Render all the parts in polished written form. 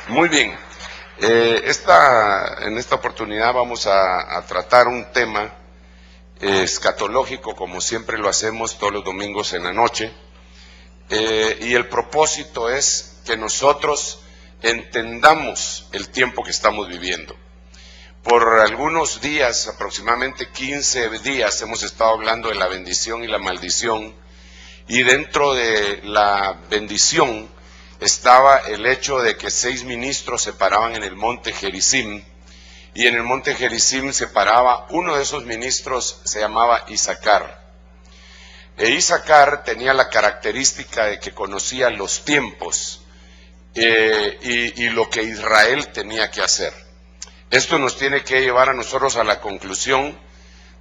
Muy bien. En esta oportunidad vamos a tratar un tema escatológico, como siempre lo hacemos todos los domingos en la noche. Y el propósito es que nosotros entendamos el tiempo que estamos viviendo. Por algunos días, aproximadamente 15 días, hemos estado hablando de la bendición y la maldición. Y dentro de la bendición estaba el hecho de que 6 ministros se paraban en el monte Gerizim, y en el monte Gerizim se paraba uno de esos ministros, se llamaba Isacar. Isacar tenía la característica de que conocía los tiempos y lo que Israel tenía que hacer. Esto nos tiene que llevar a nosotros a la conclusión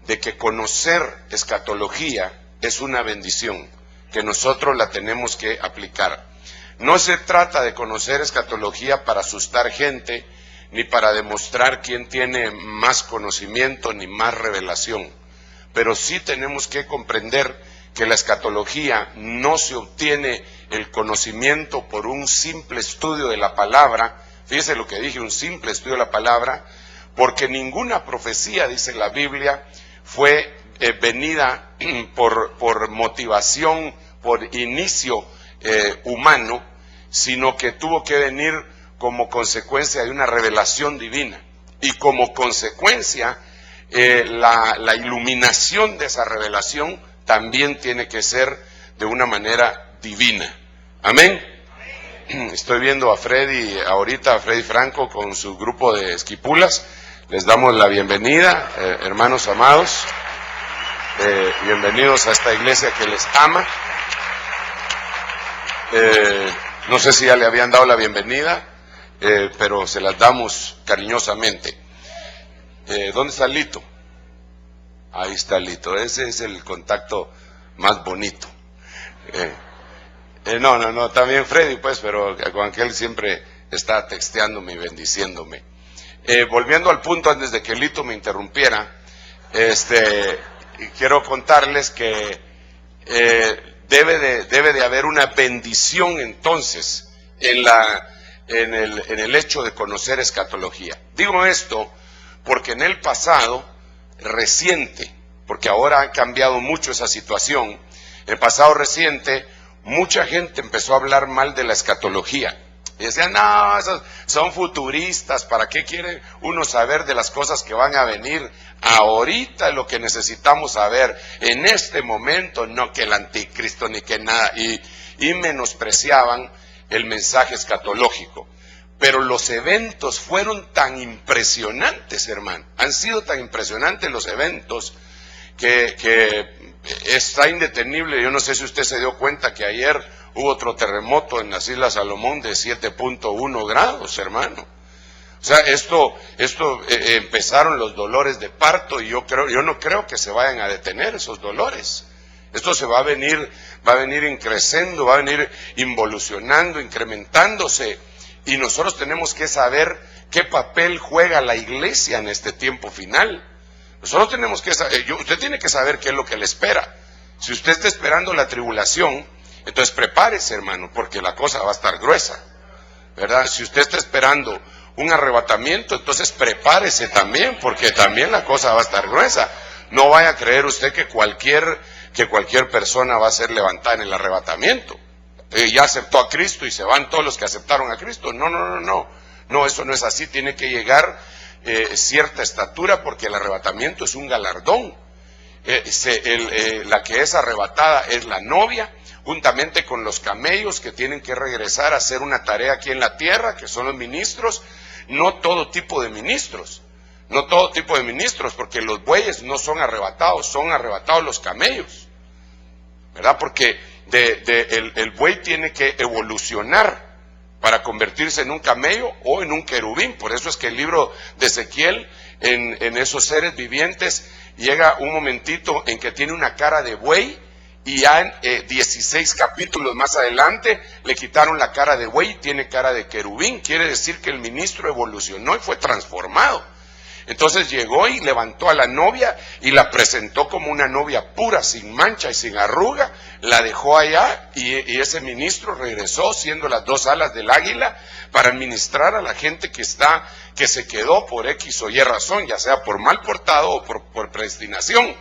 de que conocer escatología es una bendición, que nosotros la tenemos que aplicar. No se trata de conocer escatología para asustar gente, ni para demostrar quién tiene más conocimiento ni más revelación. Pero sí tenemos que comprender que la escatología no se obtiene el conocimiento por un simple estudio de la palabra. Fíjese lo que dije, un simple estudio de la palabra, porque ninguna profecía, dice la Biblia, fue venida por motivación, por inicio humano, sino que tuvo que venir como consecuencia de una revelación divina, y como consecuencia la iluminación de esa revelación también tiene que ser de una manera divina. Amén. Estoy viendo a Freddy ahorita, a Freddy Franco con su grupo de esquipulas. Les damos la bienvenida, hermanos amados, bienvenidos a esta iglesia que les ama. No sé si ya le habían dado la bienvenida, pero se las damos cariñosamente. ¿Dónde está Lito? Ahí está Lito, ese es el contacto más bonito. No, también Freddy, pues, pero con aquel siempre está texteándome y bendiciéndome. Volviendo al punto, antes de que Lito me interrumpiera, quiero contarles que debe de haber una bendición entonces en el hecho de conocer escatología. Digo esto porque en el pasado reciente, porque ahora ha cambiado mucho esa situación, en el pasado reciente mucha gente empezó a hablar mal de la escatología. Y decían, no, esos son futuristas, ¿para qué quiere uno saber de las cosas que van a venir? Ahorita lo que necesitamos saber, en este momento, no que el anticristo ni que nada, y menospreciaban el mensaje escatológico. Pero los eventos fueron tan impresionantes, hermano, han sido tan impresionantes los eventos, que está indetenible. Yo no sé si usted se dio cuenta que ayer hubo otro terremoto en las Islas Salomón de 7.1 grados, hermano. O sea, empezaron los dolores de parto, y yo no creo que se vayan a detener esos dolores. Esto se va a venir increciendo, va a venir involucionando, incrementándose, y nosotros tenemos que saber qué papel juega la iglesia en este tiempo final. Nosotros tenemos que saber, usted tiene que saber qué es lo que le espera. Si usted está esperando la tribulación, entonces prepárese, hermano, porque la cosa va a estar gruesa, ¿verdad? Si usted está esperando un arrebatamiento, entonces prepárese también, porque también la cosa va a estar gruesa. No vaya a creer usted que cualquier persona va a ser levantada en el arrebatamiento. Ya aceptó a Cristo y se van todos los que aceptaron a Cristo. No, eso no es así. Tiene que llegar cierta estatura, porque el arrebatamiento es un galardón. La que es arrebatada es la novia, juntamente con los camellos que tienen que regresar a hacer una tarea aquí en la tierra, que son los ministros. No todo tipo de ministros, porque los bueyes no son arrebatados los camellos, ¿verdad? Porque el buey tiene que evolucionar para convertirse en un camello o en un querubín. Por eso es que el libro de Ezequiel, en esos seres vivientes, llega un momentito en que tiene una cara de buey, y ya en 16 capítulos más adelante le quitaron la cara de buey y tiene cara de querubín. Quiere decir que el ministro evolucionó y fue transformado. Entonces llegó y levantó a la novia y la presentó como una novia pura, sin mancha y sin arruga, la dejó allá y ese ministro regresó siendo las dos alas del águila para administrar a la gente que se quedó por X o Y razón, ya sea por mal portado o por predestinación.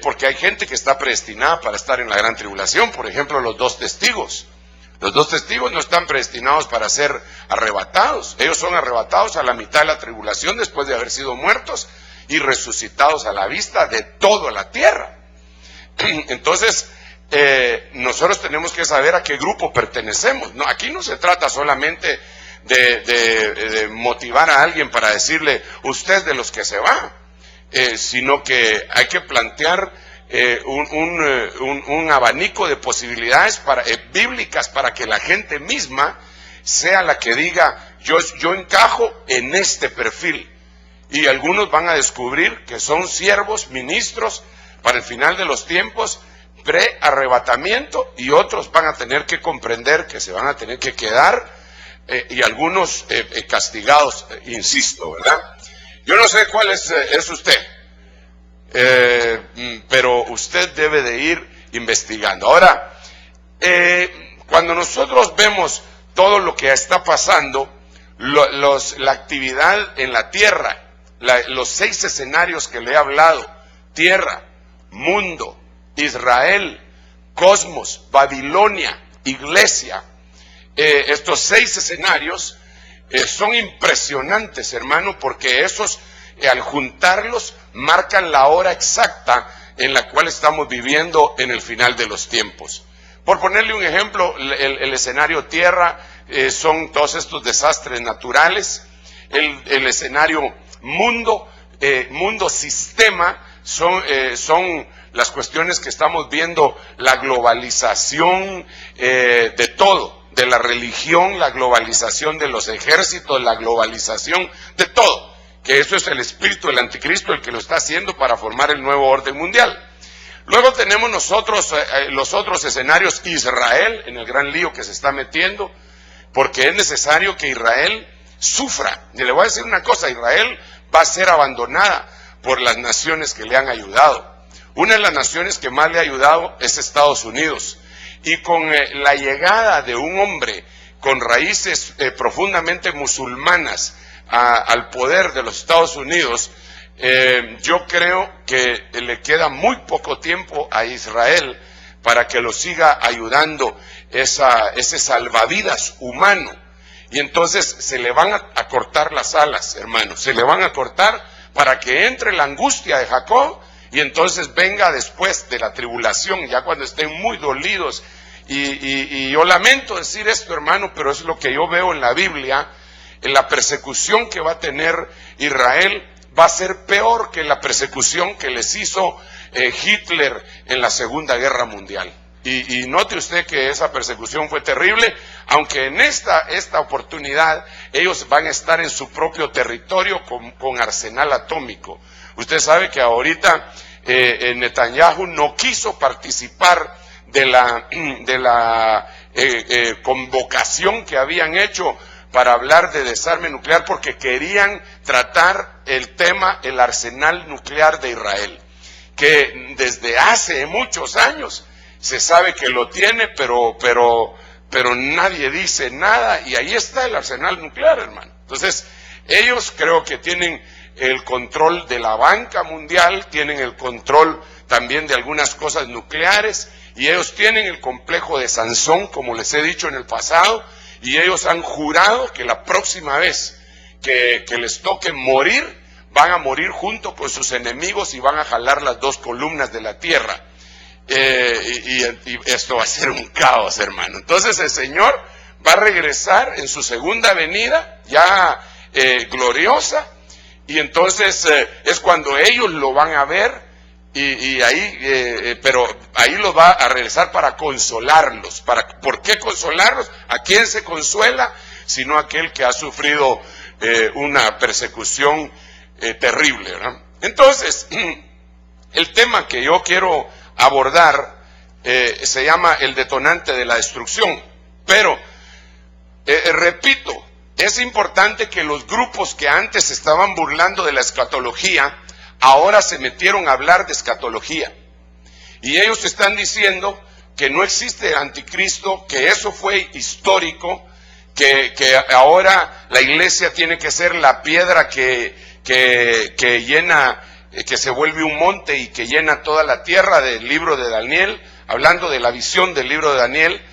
Porque hay gente que está predestinada para estar en la gran tribulación, por ejemplo los dos testigos. Los dos testigos no están predestinados para ser arrebatados, ellos son arrebatados a la mitad de la tribulación después de haber sido muertos y resucitados a la vista de toda la tierra. Entonces, nosotros tenemos que saber a qué grupo pertenecemos. No, aquí no se trata solamente de motivar a alguien para decirle, usted es de los que se va, sino que hay que plantear un abanico de posibilidades bíblicas para que la gente misma sea la que diga, yo encajo en este perfil. Y algunos van a descubrir que son siervos, ministros, para el final de los tiempos, pre-arrebatamiento, y otros van a tener que comprender que se van a tener que quedar, y algunos castigados, insisto, ¿verdad? Yo no sé cuál es usted, pero usted debe de ir investigando. Ahora, cuando nosotros vemos todo lo que está pasando, la actividad en la tierra, los 6 escenarios que le he hablado, tierra, mundo, Israel, cosmos, Babilonia, iglesia, estos 6 escenarios son impresionantes, hermano, porque esos, al juntarlos, marcan la hora exacta en la cual estamos viviendo en el final de los tiempos. Por ponerle un ejemplo, el escenario tierra son todos estos desastres naturales. El escenario mundo sistema son las cuestiones que estamos viendo, la globalización de todo, de la religión, la globalización de los ejércitos, la globalización de todo, que eso es el espíritu del anticristo el que lo está haciendo para formar el nuevo orden mundial. Luego tenemos nosotros los otros escenarios, Israel, en el gran lío que se está metiendo, porque es necesario que Israel sufra. Y le voy a decir una cosa, Israel va a ser abandonada por las naciones que le han ayudado. Una de las naciones que más le ha ayudado es Estados Unidos. Y con la llegada de un hombre con raíces profundamente musulmanas al poder de los Estados Unidos, yo creo que le queda muy poco tiempo a Israel para que lo siga ayudando ese salvavidas humano. Y entonces se le van a cortar las alas, hermanos, se le van a cortar para que entre la angustia de Jacob y entonces venga después de la tribulación, ya cuando estén muy dolidos. Y yo lamento decir esto, hermano, pero es lo que yo veo en la Biblia. En la persecución que va a tener Israel va a ser peor que la persecución que les hizo Hitler en la Segunda Guerra Mundial. Y note usted que esa persecución fue terrible, aunque en esta oportunidad ellos van a estar en su propio territorio con arsenal atómico. Usted sabe que ahorita Netanyahu no quiso participar de la convocación que habían hecho para hablar de desarme nuclear, porque querían tratar el arsenal nuclear de Israel, que desde hace muchos años se sabe que lo tiene, pero nadie dice nada, y ahí está el arsenal nuclear, hermano. Entonces, ellos creo que tienen el control de la banca mundial, tienen el control también de algunas cosas nucleares, y ellos tienen el complejo de Sansón, como les he dicho en el pasado, y ellos han jurado que la próxima vez que les toque morir, van a morir junto con sus enemigos y van a jalar las 2 columnas de la tierra. Y esto va a ser un caos, hermano. Entonces el Señor va a regresar en su segunda venida, ya gloriosa, y entonces es cuando ellos lo van a ver. Pero ahí los va a regresar para consolarlos. ¿Por qué consolarlos? ¿A quién se consuela? Sino aquel que ha sufrido una persecución terrible, ¿verdad? Entonces, el tema que yo quiero abordar se llama el detonante de la destrucción. Pero, repito, es importante que los grupos que antes estaban burlando de la escatología, ahora se metieron a hablar de escatología. Y ellos están diciendo que no existe anticristo, que eso fue histórico, que ahora la iglesia tiene que ser la piedra que llena, que se vuelve un monte y que llena toda la tierra, del libro de Daniel, hablando de la visión del libro de Daniel.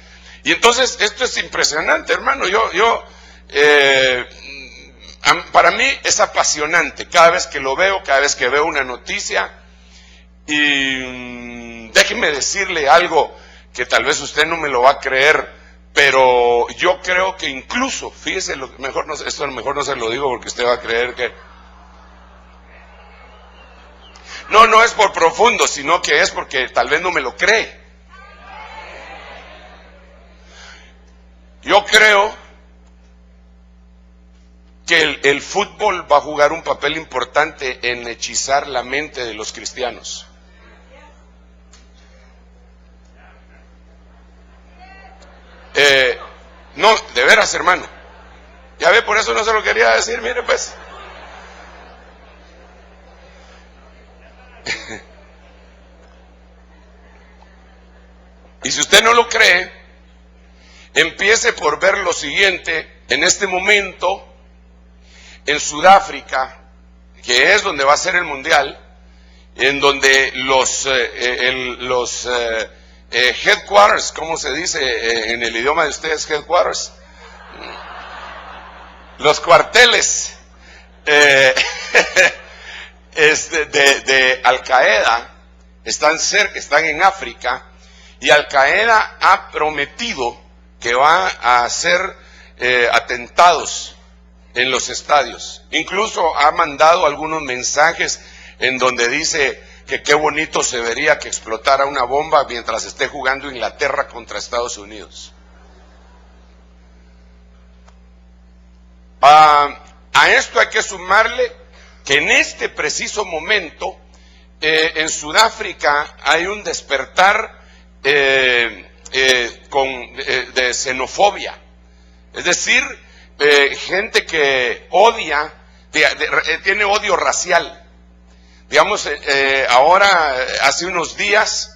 Y entonces esto es impresionante, hermano. Para mí es apasionante cada vez que lo veo, cada vez que veo una noticia. Y déjeme decirle algo que tal vez usted no me lo va a creer, pero yo creo que incluso, fíjese, esto a lo mejor no se lo digo porque usted va a creer que... No es por profundo, sino que es porque tal vez no me lo cree. Yo creo que el fútbol va a jugar un papel importante en hechizar la mente de los cristianos. No, de veras, hermano. Ya ve, por eso no se lo quería decir, mire pues. Y si usted no lo cree, empiece por ver lo siguiente. En este momento, en Sudáfrica, que es donde va a ser el mundial, en donde los headquarters, ¿cómo se dice en el idioma de ustedes, headquarters? Los cuarteles de Al Qaeda están en África, y Al Qaeda ha prometido que va a hacer atentados en los estadios. Incluso ha mandado algunos mensajes en donde dice que qué bonito se vería que explotara una bomba mientras esté jugando Inglaterra contra Estados Unidos. A esto hay que sumarle que en este preciso momento en Sudáfrica hay un despertar de xenofobia, es decir, gente que odia, tiene odio racial. Digamos, ahora, hace unos días,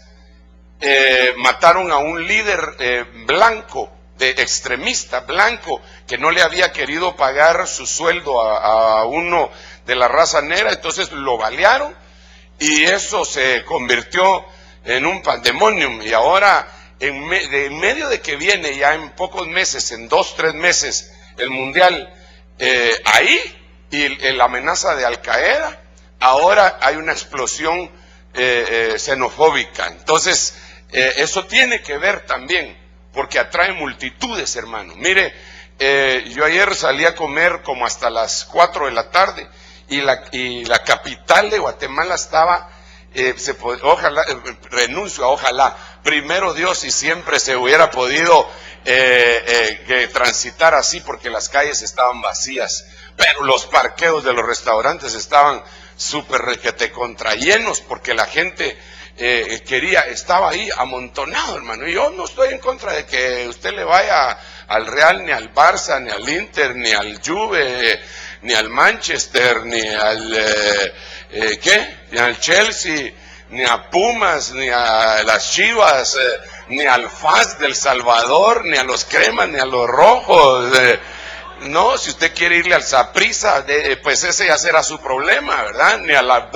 mataron a un líder blanco, extremista blanco, que no le había querido pagar su sueldo a uno de la raza negra, entonces lo balearon, y eso se convirtió en un pandemonium. Y ahora, en medio de que viene ya en pocos meses, en 2-3 meses, el mundial, ahí, y la amenaza de Al Qaeda, ahora hay una explosión xenofóbica. Entonces, eso tiene que ver también, porque atrae multitudes, hermano. Mire, yo ayer salí a comer como hasta las 4 de la tarde, y la capital de Guatemala estaba, ojalá, renuncio a ojalá, primero Dios, y siempre se hubiera podido transitar así, porque las calles estaban vacías, pero los parqueos de los restaurantes estaban súper requete contra llenos, porque la gente estaba ahí amontonado, hermano. Y yo no estoy en contra de que usted le vaya al Real, ni al Barça, ni al Inter, ni al Juve, ni al Manchester, ni al ni al Chelsea, ni a Pumas, ni a las Chivas, ni al FAS del Salvador, ni a los Cremas, ni a los Rojos. No, si usted quiere irle al Saprissa, pues ese ya será su problema, ¿verdad? Ni al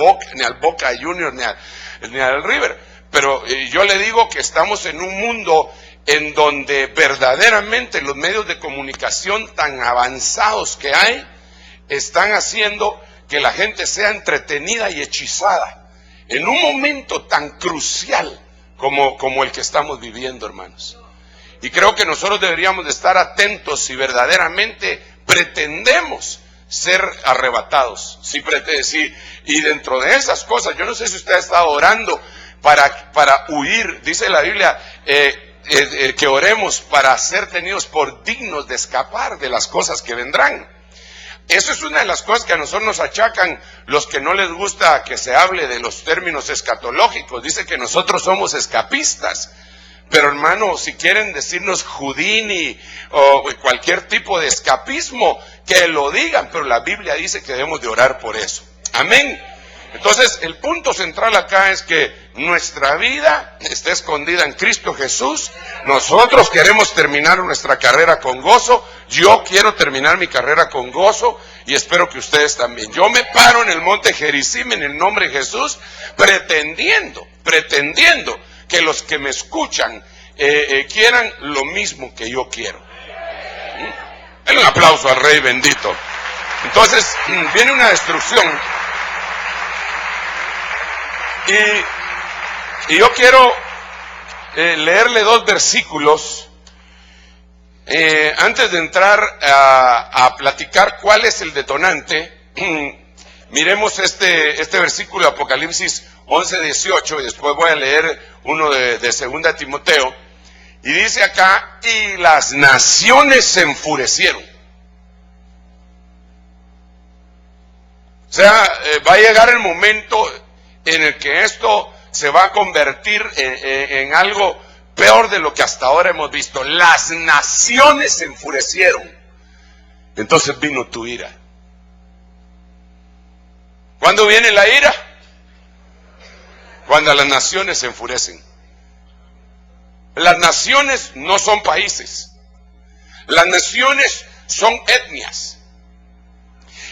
Boca Juniors, ni al River. Pero yo le digo que estamos en un mundo en donde verdaderamente los medios de comunicación tan avanzados que hay están haciendo que la gente sea entretenida y hechizada en un momento tan crucial como el que estamos viviendo, hermanos. Y creo que nosotros deberíamos de estar atentos si verdaderamente pretendemos ser arrebatados. Y dentro de esas cosas, yo no sé si usted ha estado orando para huir. Dice la Biblia que oremos para ser tenidos por dignos de escapar de las cosas que vendrán. Eso es una de las cosas que a nosotros nos achacan los que no les gusta que se hable de los términos escatológicos. Dice que nosotros somos escapistas. Pero hermano, si quieren decirnos Houdini o cualquier tipo de escapismo, que lo digan, pero la Biblia dice que debemos de orar por eso. Amén. Entonces, el punto central acá es que nuestra vida está escondida en Cristo Jesús. Nosotros queremos terminar nuestra carrera con gozo. Yo quiero terminar mi carrera con gozo y espero que ustedes también. Yo me paro en el monte Gerizim en el nombre de Jesús, pretendiendo que los que me escuchan quieran lo mismo que yo quiero. Denle un aplauso al Rey bendito. Entonces, viene una destrucción. Y yo quiero leerle 2 versículos antes de entrar a platicar cuál es el detonante. Miremos este versículo de Apocalipsis 11:18 y después voy a leer uno de 2 Timoteo. Y dice acá, y las naciones se enfurecieron. O sea, va a llegar el momento en el que esto se va a convertir en algo peor de lo que hasta ahora hemos visto. Las naciones se enfurecieron. Entonces vino tu ira. ¿Cuándo viene la ira? Cuando las naciones se enfurecen. Las naciones no son países. Las naciones son etnias.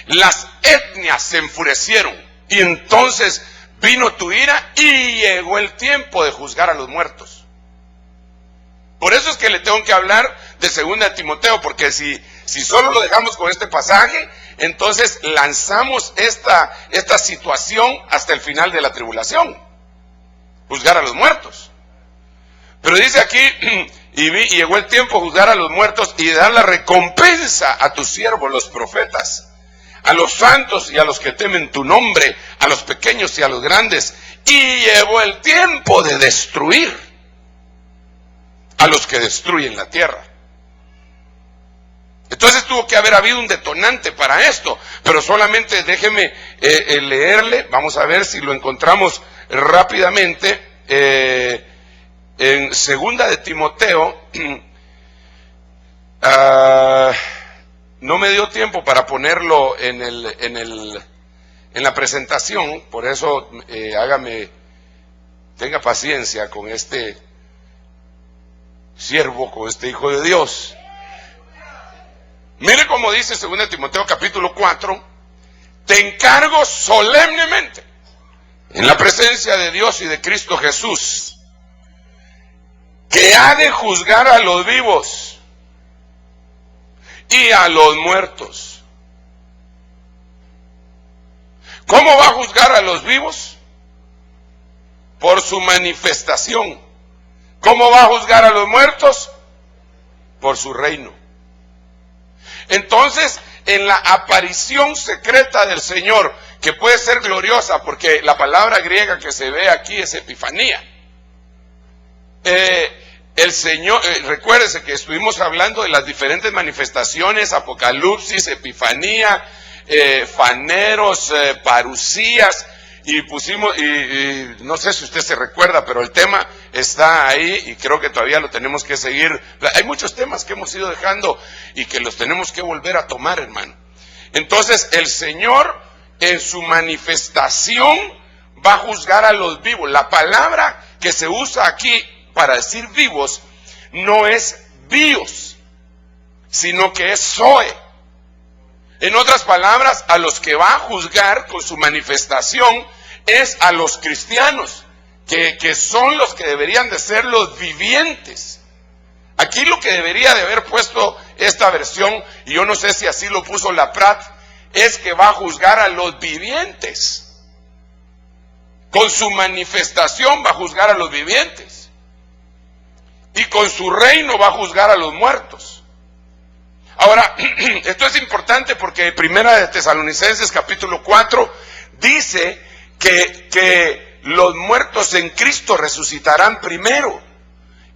Las etnias se enfurecieron y entonces vino tu ira y llegó el tiempo de juzgar a los muertos. Por eso es que le tengo que hablar de 2 Timoteo, porque si solo lo dejamos con este pasaje, entonces lanzamos esta situación hasta el final de la tribulación. Juzgar a los muertos. Pero dice aquí, y llegó el tiempo de juzgar a los muertos y de dar la recompensa a tus siervos, los profetas, a los santos y a los que temen tu nombre, a los pequeños y a los grandes. Y llegó el tiempo de destruir a los que destruyen la tierra. Entonces tuvo que haber habido un detonante para esto, pero solamente déjeme leerle, vamos a ver si lo encontramos rápidamente, en 2 Timoteo, no me dio tiempo para ponerlo en la presentación, por eso tenga paciencia con este siervo, con este hijo de Dios. Mire cómo dice 2 Timoteo capítulo 4, te encargo solemnemente, en la presencia de Dios y de Cristo Jesús, que ha de juzgar a los vivos y a los muertos. ¿Cómo va a juzgar a los vivos? Por su manifestación. ¿Cómo va a juzgar a los muertos? Por su reino. Entonces, en la aparición secreta del Señor, que puede ser gloriosa, porque la palabra griega que se ve aquí es epifanía. El Señor, recuérdese que estuvimos hablando de las diferentes manifestaciones, Apocalipsis, Epifanía, faneros, parusías, y pusimos, y no sé si usted se recuerda, pero el tema está ahí y creo que todavía lo tenemos que seguir. Hay muchos temas que hemos ido dejando y que los tenemos que volver a tomar, hermano. Entonces, el Señor en su manifestación va a juzgar a los vivos. La palabra que se usa aquí para decir vivos no es bios, sino que es zoe. En otras palabras, a los que va a juzgar con su manifestación es a los cristianos, que son los que deberían de ser los vivientes. Aquí lo que debería de haber puesto esta versión, y yo no sé si así lo puso la Prat, es que va a juzgar a los vivientes. Con su manifestación va a juzgar a los vivientes. Y con su reino va a juzgar a los muertos. Ahora, esto es importante porque Primera de Tesalonicenses capítulo 4 dice que los muertos en Cristo resucitarán primero.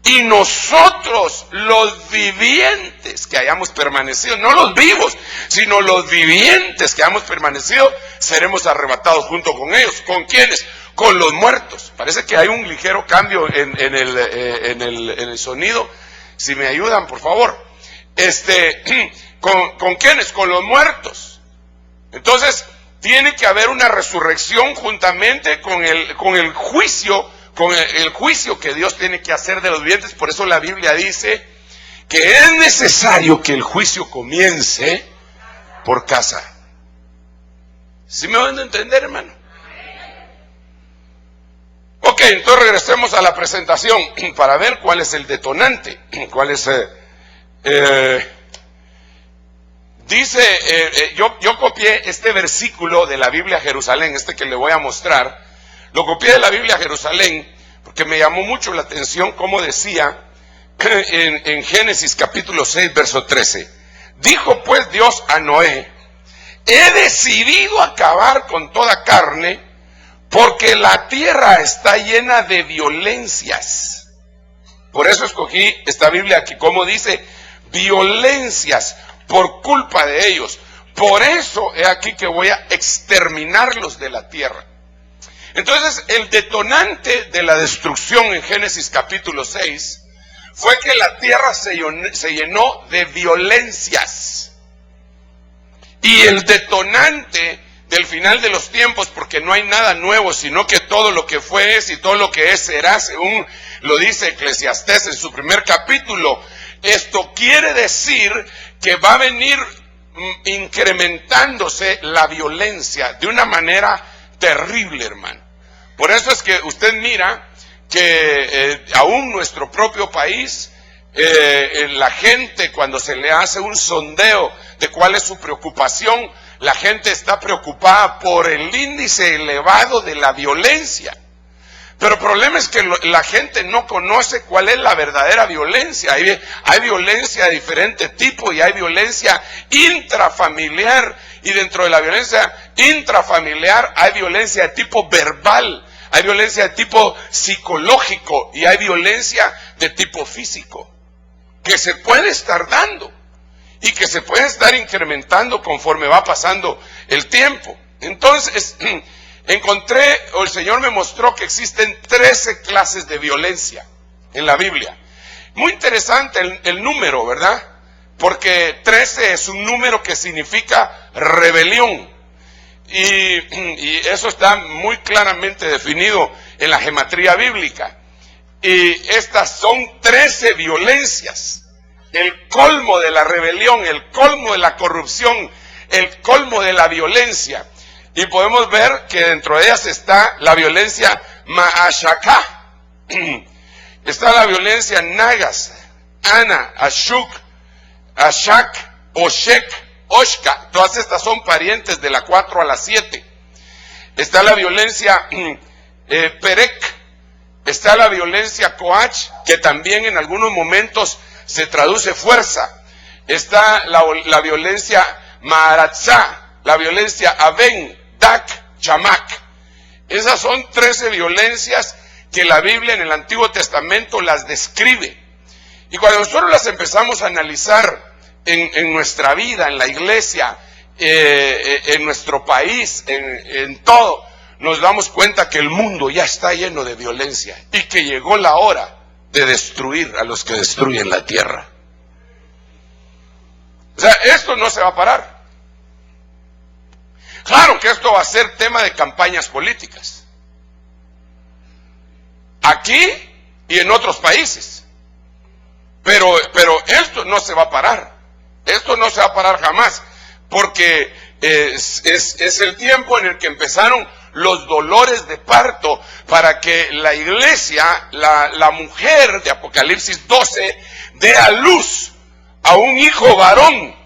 Y nosotros, los vivientes que hayamos permanecido, no los vivos, sino los vivientes que hayamos permanecido, seremos arrebatados junto con ellos. ¿Con quiénes? Con los muertos. Parece que hay un ligero cambio en el sonido. Si me ayudan, por favor. ¿Con quiénes? Con los muertos. Entonces, tiene que haber una resurrección juntamente con el juicio que Dios tiene que hacer de los vivientes. Por eso la Biblia dice que es necesario que el juicio comience por casa. ¿Sí me van a entender, hermano? Ok, entonces regresemos a la presentación para ver cuál es el detonante, cuál es... Dice, yo copié este versículo de la Biblia Jerusalén, este que le voy a mostrar, lo copié de la Biblia Jerusalén, porque me llamó mucho la atención cómo decía en Génesis capítulo 6, verso 13. Dijo pues Dios a Noé: he decidido acabar con toda carne, porque la tierra está llena de violencias. Por eso escogí esta Biblia aquí, como dice, violencias, por culpa de ellos. Por eso he aquí que voy a exterminarlos de la tierra. Entonces, el detonante de la destrucción en Génesis capítulo 6 fue que la tierra se llenó de violencias. Y el detonante del final de los tiempos, porque no hay nada nuevo, sino que todo lo que fue es y todo lo que es será, según lo dice Eclesiastés en su primer capítulo. Esto quiere decir que va a venir incrementándose la violencia de una manera terrible, hermano. Por eso es que usted mira que aún nuestro propio país, la gente, cuando se le hace un sondeo de cuál es su preocupación, la gente está preocupada por el índice elevado de la violencia. Pero el problema es que la gente no conoce cuál es la verdadera violencia. Hay violencia de diferente tipo y hay violencia intrafamiliar. Y dentro de la violencia intrafamiliar hay violencia de tipo verbal, hay violencia de tipo psicológico y hay violencia de tipo físico, que se puede estar dando y que se puede estar incrementando conforme va pasando el tiempo. Entonces, el Señor me mostró que existen 13 clases de violencia en la Biblia. Muy interesante el número, ¿verdad? Porque 13 es un número que significa rebelión. Y eso está muy claramente definido en la gematría bíblica. Y estas son 13 violencias. El colmo de la rebelión, el colmo de la corrupción, el colmo de la violencia. Y podemos ver que dentro de ellas está la violencia Ma'ashaka, está la violencia Nagas, Ana, Ashuk, Ashak, Oshek, Oshka. Todas estas son parientes de la 4 a la 7. Está la violencia Perek, está la violencia Coach, que también en algunos momentos se traduce fuerza. Está la violencia Maharatza, la violencia Aben, Dak, Chamak. Esas son 13 violencias que la Biblia en el Antiguo Testamento las describe. Y cuando nosotros las empezamos a analizar en nuestra vida, en la iglesia, en nuestro país, en todo, nos damos cuenta que el mundo ya está lleno de violencia y que llegó la hora de destruir a los que destruyen la tierra. O sea, esto no se va a parar. Claro que esto va a ser tema de campañas políticas, aquí y en otros países, pero esto no se va a parar, esto no se va a parar jamás, porque es el tiempo en el que empezaron los dolores de parto para que la iglesia, la mujer de Apocalipsis 12, dé a luz a un hijo varón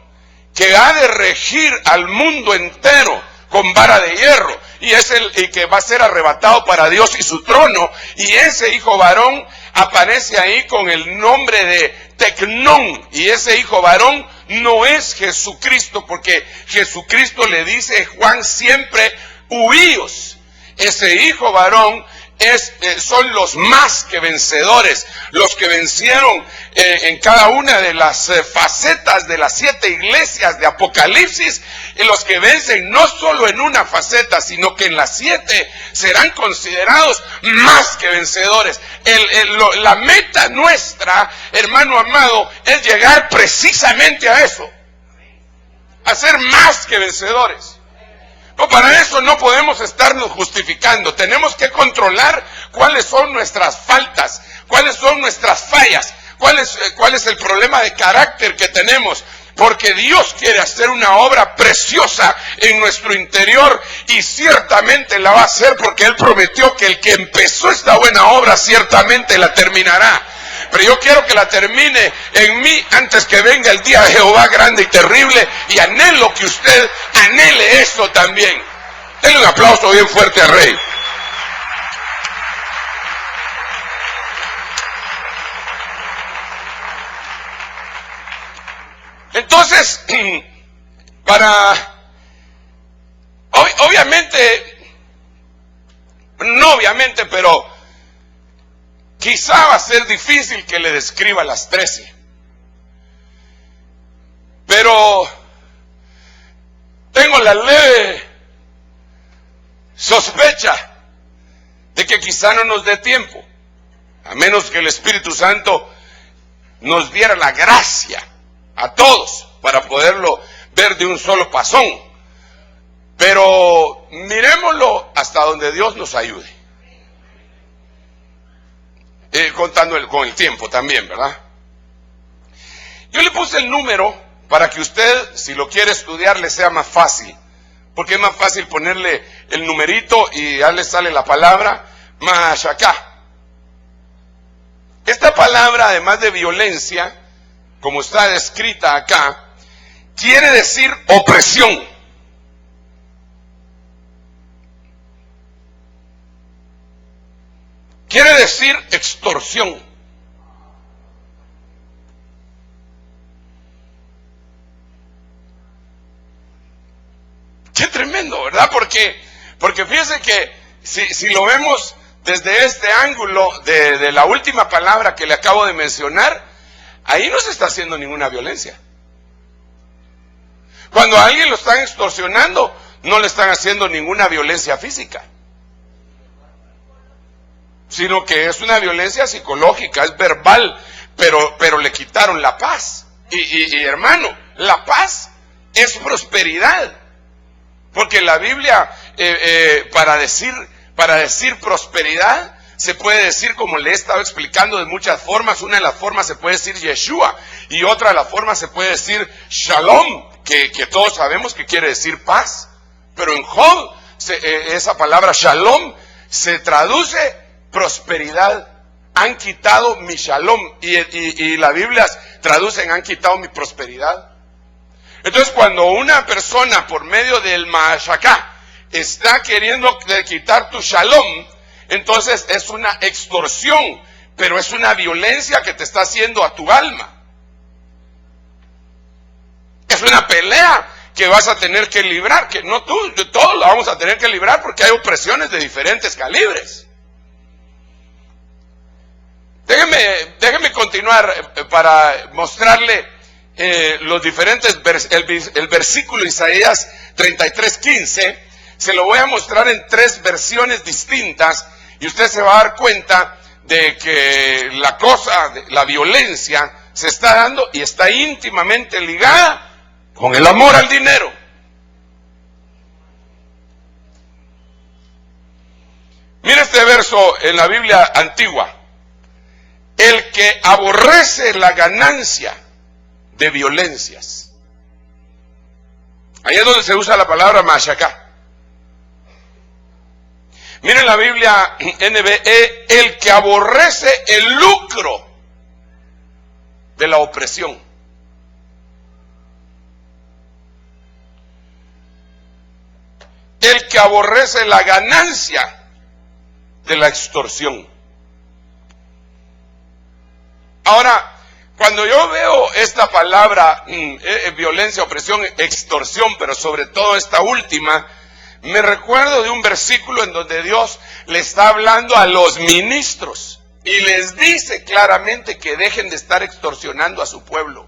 que ha de regir al mundo entero con vara de hierro, y es el que va a ser arrebatado para Dios y su trono. Y ese hijo varón aparece ahí con el nombre de Tecnón, y ese hijo varón no es Jesucristo, porque Jesucristo le dice Juan siempre: huíos. Ese hijo varón son los más que vencedores, los que vencieron en cada una de las facetas de las 7 iglesias de Apocalipsis, y los que vencen no solo en una faceta, sino que en las 7 serán considerados más que vencedores. La meta nuestra, hermano amado, es llegar precisamente a eso, a ser más que vencedores. No, para eso no podemos estarnos justificando. Tenemos que controlar cuáles son nuestras faltas, cuáles son nuestras fallas, cuál es el problema de carácter que tenemos. Porque Dios quiere hacer una obra preciosa en nuestro interior y ciertamente la va a hacer, porque Él prometió que el que empezó esta buena obra ciertamente la terminará. Pero yo quiero que la termine en mí antes que venga el día de Jehová grande y terrible, y anhelo que usted anhele esto también. Denle un aplauso bien fuerte al Rey. Entonces, obviamente, pero quizá va a ser difícil que le describa las 13. Pero tengo la leve sospecha de que quizá no nos dé tiempo, a menos que el Espíritu Santo nos diera la gracia a todos para poderlo ver de un solo pasón. Pero miremoslo hasta donde Dios nos ayude, contando con el tiempo también, ¿verdad? Yo le puse el número para que usted, si lo quiere estudiar, le sea más fácil, porque es más fácil ponerle el numerito y ya le sale la palabra Mahashaka. Esta palabra, además de violencia, como está descrita acá, quiere decir opresión. Quiere decir extorsión. Qué tremendo, ¿verdad? Porque fíjese que si lo vemos desde este ángulo de la última palabra que le acabo de mencionar, ahí no se está haciendo ninguna violencia. Cuando a alguien lo están extorsionando, no le están haciendo ninguna violencia física, sino que es una violencia psicológica, es verbal, pero le quitaron la paz. Y hermano, la paz es prosperidad, porque la Biblia, para decir prosperidad, se puede decir, como le he estado explicando, de muchas formas. Una de las formas se puede decir Yeshua, y otra de las formas se puede decir Shalom, que todos sabemos que quiere decir paz. Pero en Job, esa palabra Shalom se traduce prosperidad. Han quitado mi Shalom, y la Biblia traduce han quitado mi prosperidad. Entonces, cuando una persona por medio del Mahashaka está queriendo quitar tu Shalom, entonces es una extorsión, pero es una violencia que te está haciendo a tu alma. Es una pelea que vas a tener que librar, que no tú, todos la vamos a tener que librar, porque hay opresiones de diferentes calibres. Déjeme continuar para mostrarle los diferentes, el versículo de Isaías 33:15, se lo voy a mostrar en 3 versiones distintas, y usted se va a dar cuenta de que la violencia se está dando y está íntimamente ligada con el amor al dinero. Mira este verso en la Biblia antigua: el que aborrece la ganancia de violencias. Ahí es donde se usa la palabra Mahashaka. Miren la Biblia NBE: el que aborrece el lucro de la opresión. El que aborrece la ganancia de la extorsión. Ahora, cuando yo veo esta palabra, violencia, opresión, extorsión, pero sobre todo esta última, me recuerdo de un versículo en donde Dios le está hablando a los ministros y les dice claramente que dejen de estar extorsionando a su pueblo.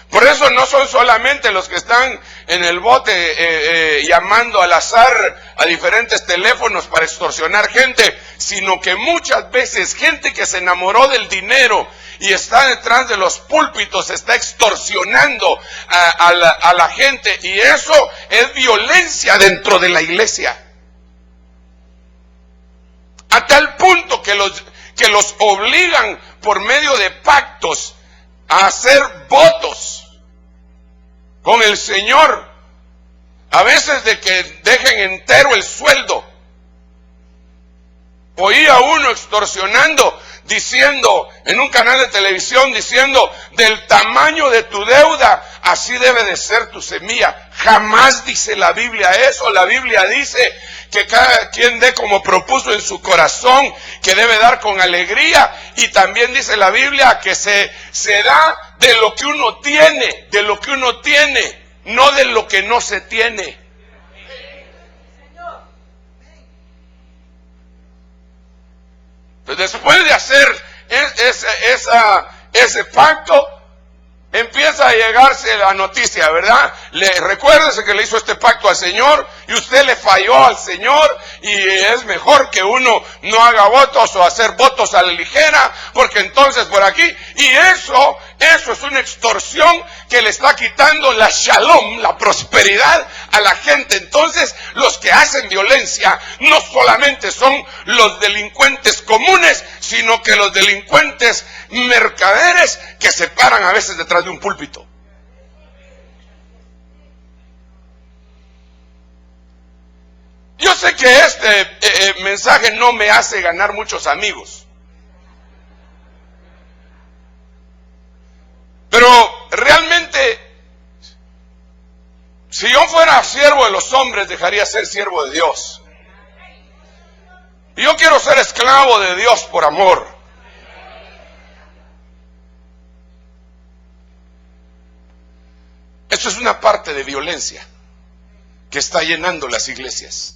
Por eso no son solamente los que están en el bote llamando al azar a diferentes teléfonos para extorsionar gente, sino que muchas veces gente que se enamoró del dinero y está detrás de los púlpitos, está extorsionando a la gente, y eso es violencia dentro de la iglesia. A tal punto que los obligan por medio de pactos a hacer votos con el Señor, a veces de que dejen entero el sueldo. Oía uno extorsionando, diciendo en un canal de televisión, diciendo: del tamaño de tu deuda, así debe de ser tu semilla. Jamás dice la Biblia eso. La Biblia dice que cada quien dé como propuso en su corazón, que debe dar con alegría. Y también dice la Biblia que se da de lo que uno tiene, no de lo que no se tiene. Después de hacer ese pacto, empieza a llegarse la noticia, ¿verdad? Recuérdese que le hizo este pacto al Señor y usted le falló al Señor, y es mejor que uno no haga votos o hacer votos a la ligera, porque entonces por aquí, y eso es una extorsión que le está quitando la shalom, la prosperidad a la gente. Entonces los que hacen violencia no solamente son los delincuentes comunes, sino que los delincuentes mercaderes que se paran a veces detrás de un púlpito. Yo sé que este mensaje no me hace ganar muchos amigos, pero realmente, si yo fuera siervo de los hombres, dejaría ser siervo de Dios. Y yo quiero ser esclavo de Dios por amor. Esto es una parte de violencia que está llenando las iglesias.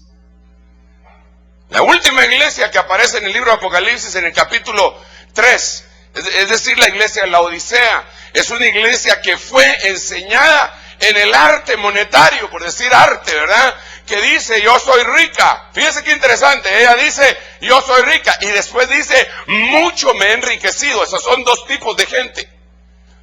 La última iglesia que aparece en el libro de Apocalipsis, en el capítulo 3, es decir, la iglesia de la Odisea, es una iglesia que fue enseñada en el arte monetario, por decir arte, ¿verdad? Que dice: yo soy rica. Fíjese qué interesante, ella dice: yo soy rica, y después dice: mucho me he enriquecido. Esos son dos tipos de gente: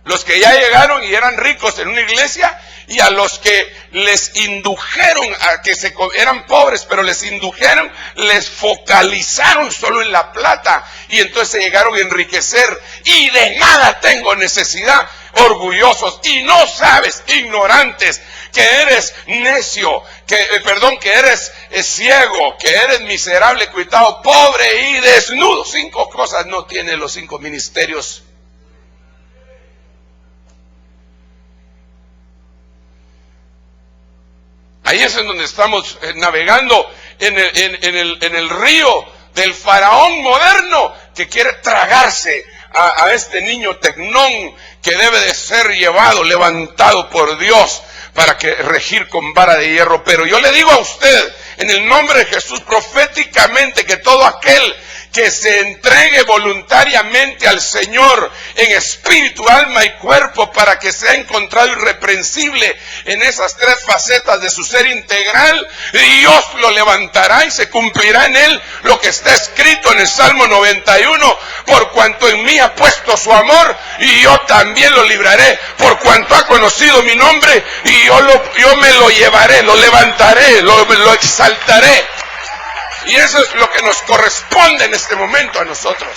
los que ya llegaron y eran ricos en una iglesia, y a los que les indujeron a que eran pobres, pero les indujeron, les focalizaron solo en la plata, y entonces se llegaron a enriquecer. Y de nada tengo necesidad, orgullosos, y no sabes, ignorantes, que eres necio, que eres ciego, que eres miserable, cuitado, pobre y desnudo. 5 cosas no tiene los 5 ministerios. Ahí es en donde estamos navegando en el río del faraón moderno, que quiere tragarse a este niño tecnón, que debe de ser llevado, levantado por Dios para que regir con vara de hierro. Pero yo le digo a usted, en el nombre de Jesús, proféticamente, que todo aquel que se entregue voluntariamente al Señor en espíritu, alma y cuerpo, para que sea encontrado irreprensible en esas 3 facetas de su ser integral, Dios lo levantará y se cumplirá en él lo que está escrito en el Salmo 91: por cuanto en mí ha puesto su amor, y yo también lo libraré; por cuanto ha conocido mi nombre, y yo me lo llevaré, lo levantaré, lo exaltaré. Y eso es lo que nos corresponde en este momento a nosotros.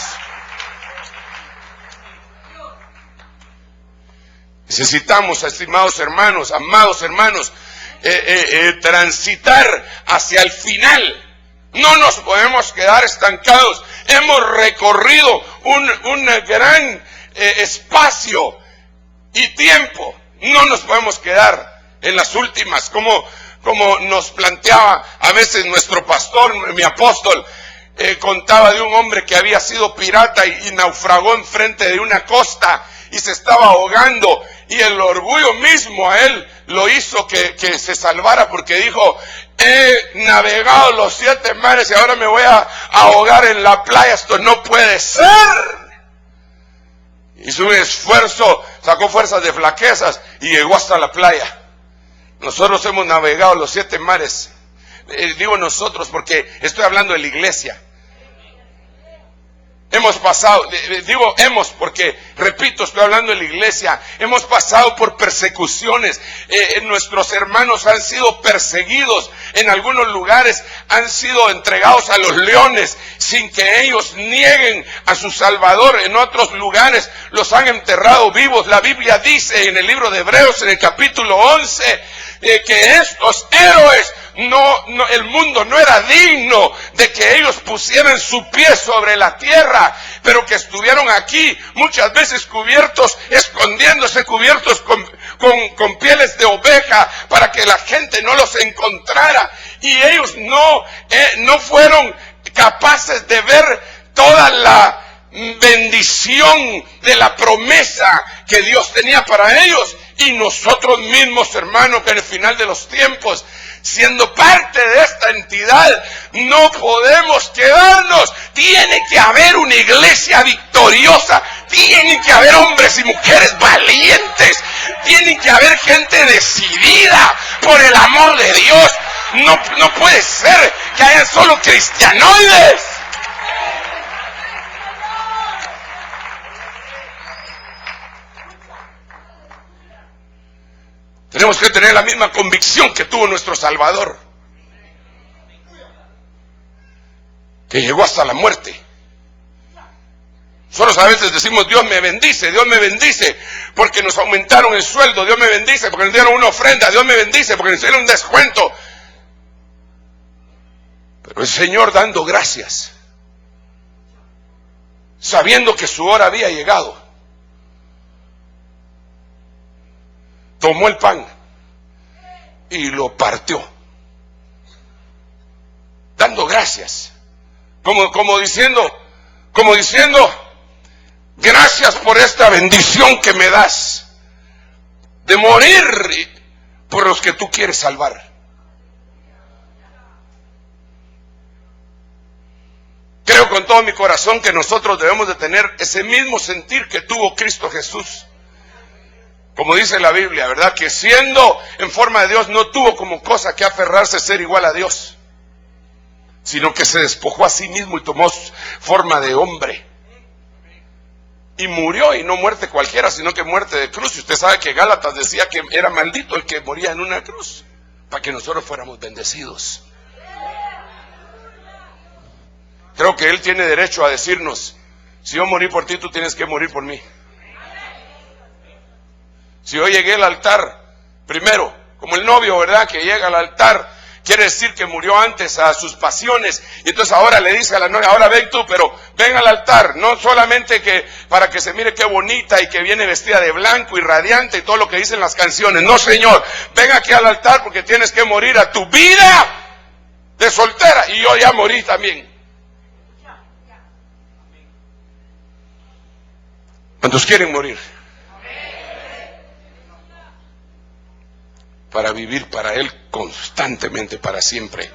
Necesitamos, estimados hermanos, amados hermanos, transitar hacia el final. No nos podemos quedar estancados. Hemos recorrido un gran espacio y tiempo. No nos podemos quedar en las últimas, como nos planteaba a veces nuestro pastor, mi apóstol. Contaba de un hombre que había sido pirata y naufragó enfrente de una costa y se estaba ahogando, y el orgullo mismo a él lo hizo que se salvara, porque dijo: he navegado los 7 mares y ahora me voy a ahogar en la playa, esto no puede ser. Hizo un esfuerzo, sacó fuerzas de flaquezas y llegó hasta la playa. Nosotros hemos navegado los 7 mares. Digo nosotros porque estoy hablando de la iglesia. Hemos pasado, digo hemos porque, repito, estoy hablando de la iglesia, hemos pasado por persecuciones, nuestros hermanos han sido perseguidos, en algunos lugares han sido entregados a los leones sin que ellos nieguen a su Salvador, en otros lugares los han enterrado vivos. La Biblia dice en el libro de Hebreos, en el capítulo 11, que estos héroes, el mundo no era digno de que ellos pusieran su pie sobre la tierra, pero que estuvieron aquí muchas veces cubiertos, escondiéndose, cubiertos con pieles de oveja para que la gente no los encontrara, y ellos no fueron capaces de ver toda la bendición de la promesa que Dios tenía para ellos. Y nosotros mismos, hermanos, que en el final de los tiempos, siendo parte de esta entidad, no podemos quedarnos. Tiene que haber una iglesia victoriosa, tienen que haber hombres y mujeres valientes, tiene que haber gente decidida por el amor de Dios. No puede ser que haya solo cristianoides. Tenemos que tener la misma convicción que tuvo nuestro Salvador, que llegó hasta la muerte. Nosotros a veces decimos: Dios me bendice, porque nos aumentaron el sueldo, Dios me bendice porque nos dieron una ofrenda, Dios me bendice porque nos dieron un descuento. Pero el Señor, dando gracias, sabiendo que su hora había llegado, tomó el pan y lo partió, dando gracias, como diciendo, gracias por esta bendición que me das, de morir por los que tú quieres salvar. Creo con todo mi corazón que nosotros debemos de tener ese mismo sentir que tuvo Cristo Jesús. Como dice la Biblia, ¿verdad? Que siendo en forma de Dios, no tuvo como cosa que aferrarse a ser igual a Dios, sino que se despojó a sí mismo y tomó forma de hombre. Y murió, y no muerte cualquiera, sino que muerte de cruz. Y usted sabe que Gálatas decía que era maldito el que moría en una cruz, para que nosotros fuéramos bendecidos. Creo que Él tiene derecho a decirnos: si yo morí por ti, tú tienes que morir por mí. Si yo llegué al altar primero, como el novio, ¿verdad?, que llega al altar, quiere decir que murió antes a sus pasiones, y entonces ahora le dice a la novia: ahora ven tú, pero ven al altar, no solamente que para que se mire qué bonita y que viene vestida de blanco y radiante y todo lo que dicen las canciones. No, Señor, ven aquí al altar porque tienes que morir a tu vida de soltera, y yo ya morí también. ¿Cuántos quieren morir? Para vivir para Él constantemente, para siempre.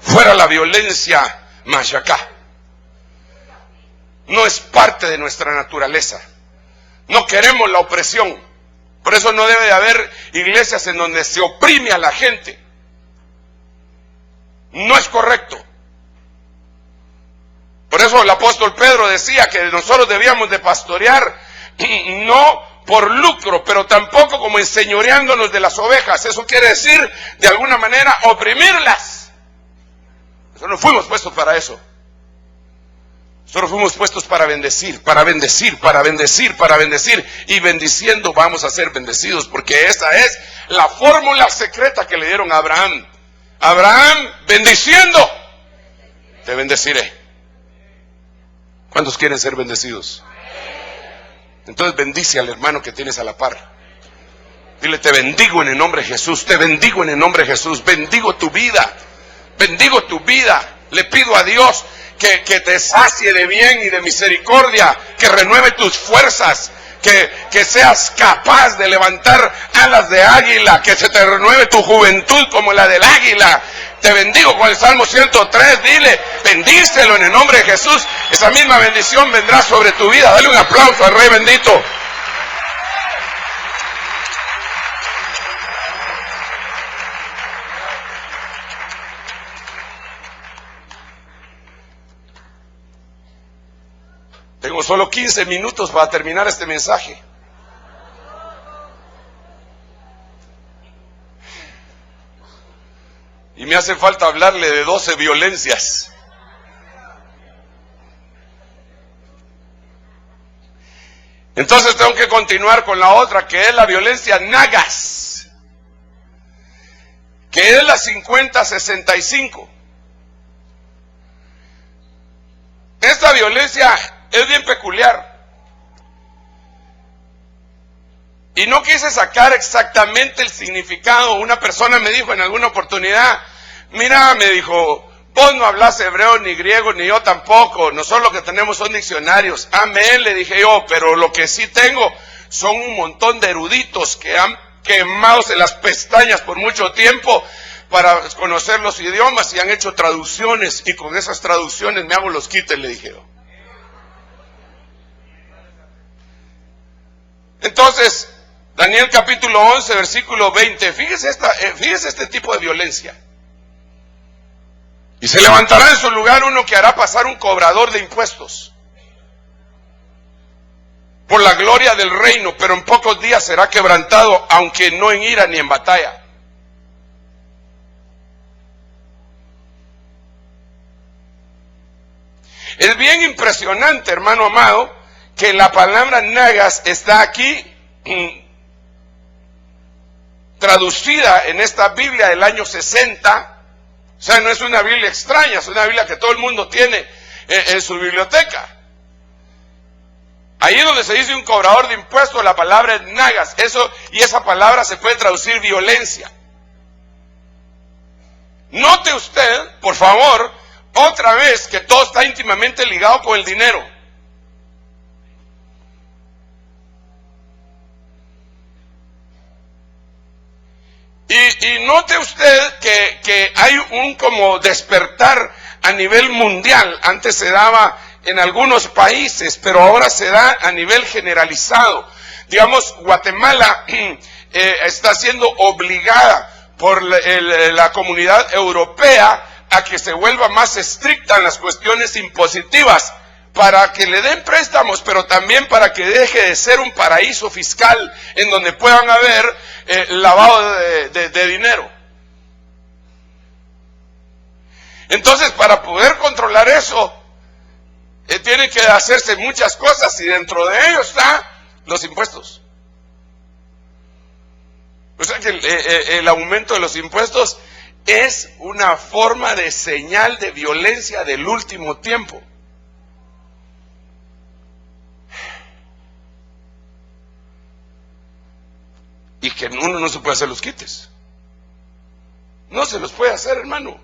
Fuera la violencia, machacá. No es parte de nuestra naturaleza. No queremos la opresión. Por eso no debe de haber iglesias en donde se oprime a la gente. No es correcto. Por eso el apóstol Pedro decía que nosotros debíamos de pastorear, no por lucro, pero tampoco como enseñoreándonos de las ovejas. Eso quiere decir, de alguna manera, oprimirlas. Nosotros no fuimos puestos para eso. Nosotros fuimos puestos para bendecir, para bendecir, para bendecir, para bendecir. Y bendiciendo vamos a ser bendecidos, porque esa es la fórmula secreta que le dieron a Abraham. Abraham, bendiciendo, te bendeciré. ¿Cuántos quieren ser bendecidos? Entonces bendice al hermano que tienes a la par. Dile: te bendigo en el nombre de Jesús, te bendigo en el nombre de Jesús, bendigo tu vida, bendigo tu vida. Le pido a Dios que te sacie de bien y de misericordia, que renueve tus fuerzas, que seas capaz de levantar alas de águila, que se te renueve tu juventud como la del águila. Te bendigo con el Salmo 103, dile, bendícelo en el nombre de Jesús. Esa misma bendición vendrá sobre tu vida. Dale un aplauso al Rey bendito. solo 15 minutos para terminar este mensaje. Y me hace falta hablarle de 12 violencias. Entonces tengo que continuar con la otra, que es la violencia nagas, que es la 50-65. Esta violencia es bien peculiar. Y no quise sacar exactamente el significado. Una persona me dijo en alguna oportunidad, mira, me dijo, vos no hablas hebreo ni griego, ni yo tampoco. Nosotros lo que tenemos son diccionarios. Amén, le dije yo, pero lo que sí tengo son un montón de eruditos que han quemado en las pestañas por mucho tiempo para conocer los idiomas y han hecho traducciones. Y con esas traducciones me hago los quites, le dije yo. Entonces, Daniel capítulo 11, versículo 20. Fíjese este tipo de violencia. Y se levantará en su lugar uno que hará pasar un cobrador de impuestos por la gloria del reino, pero en pocos días será quebrantado, aunque no en ira ni en batalla. Es bien impresionante, hermano amado, que la palabra nagas está aquí traducida en esta Biblia del año 60. O sea, no es una Biblia extraña, es una Biblia que todo el mundo tiene en su biblioteca. Ahí donde se dice un cobrador de impuestos, la palabra es nagas. Y esa palabra se puede traducir violencia. Note usted, por favor, otra vez que todo está íntimamente ligado con el dinero. Y note usted que hay un como despertar a nivel mundial. Antes se daba en algunos países, pero ahora se da a nivel generalizado. Digamos, Guatemala está siendo obligada por la comunidad europea a que se vuelva más estricta en las cuestiones impositivas, para que le den préstamos, pero también para que deje de ser un paraíso fiscal en donde puedan haber lavado de dinero. Entonces, para poder controlar eso, tienen que hacerse muchas cosas, y dentro de ellos están los impuestos. O sea que el aumento de los impuestos es una forma de señal de violencia del último tiempo. Y que uno no se puede hacer los quites. No se los puede hacer, hermano.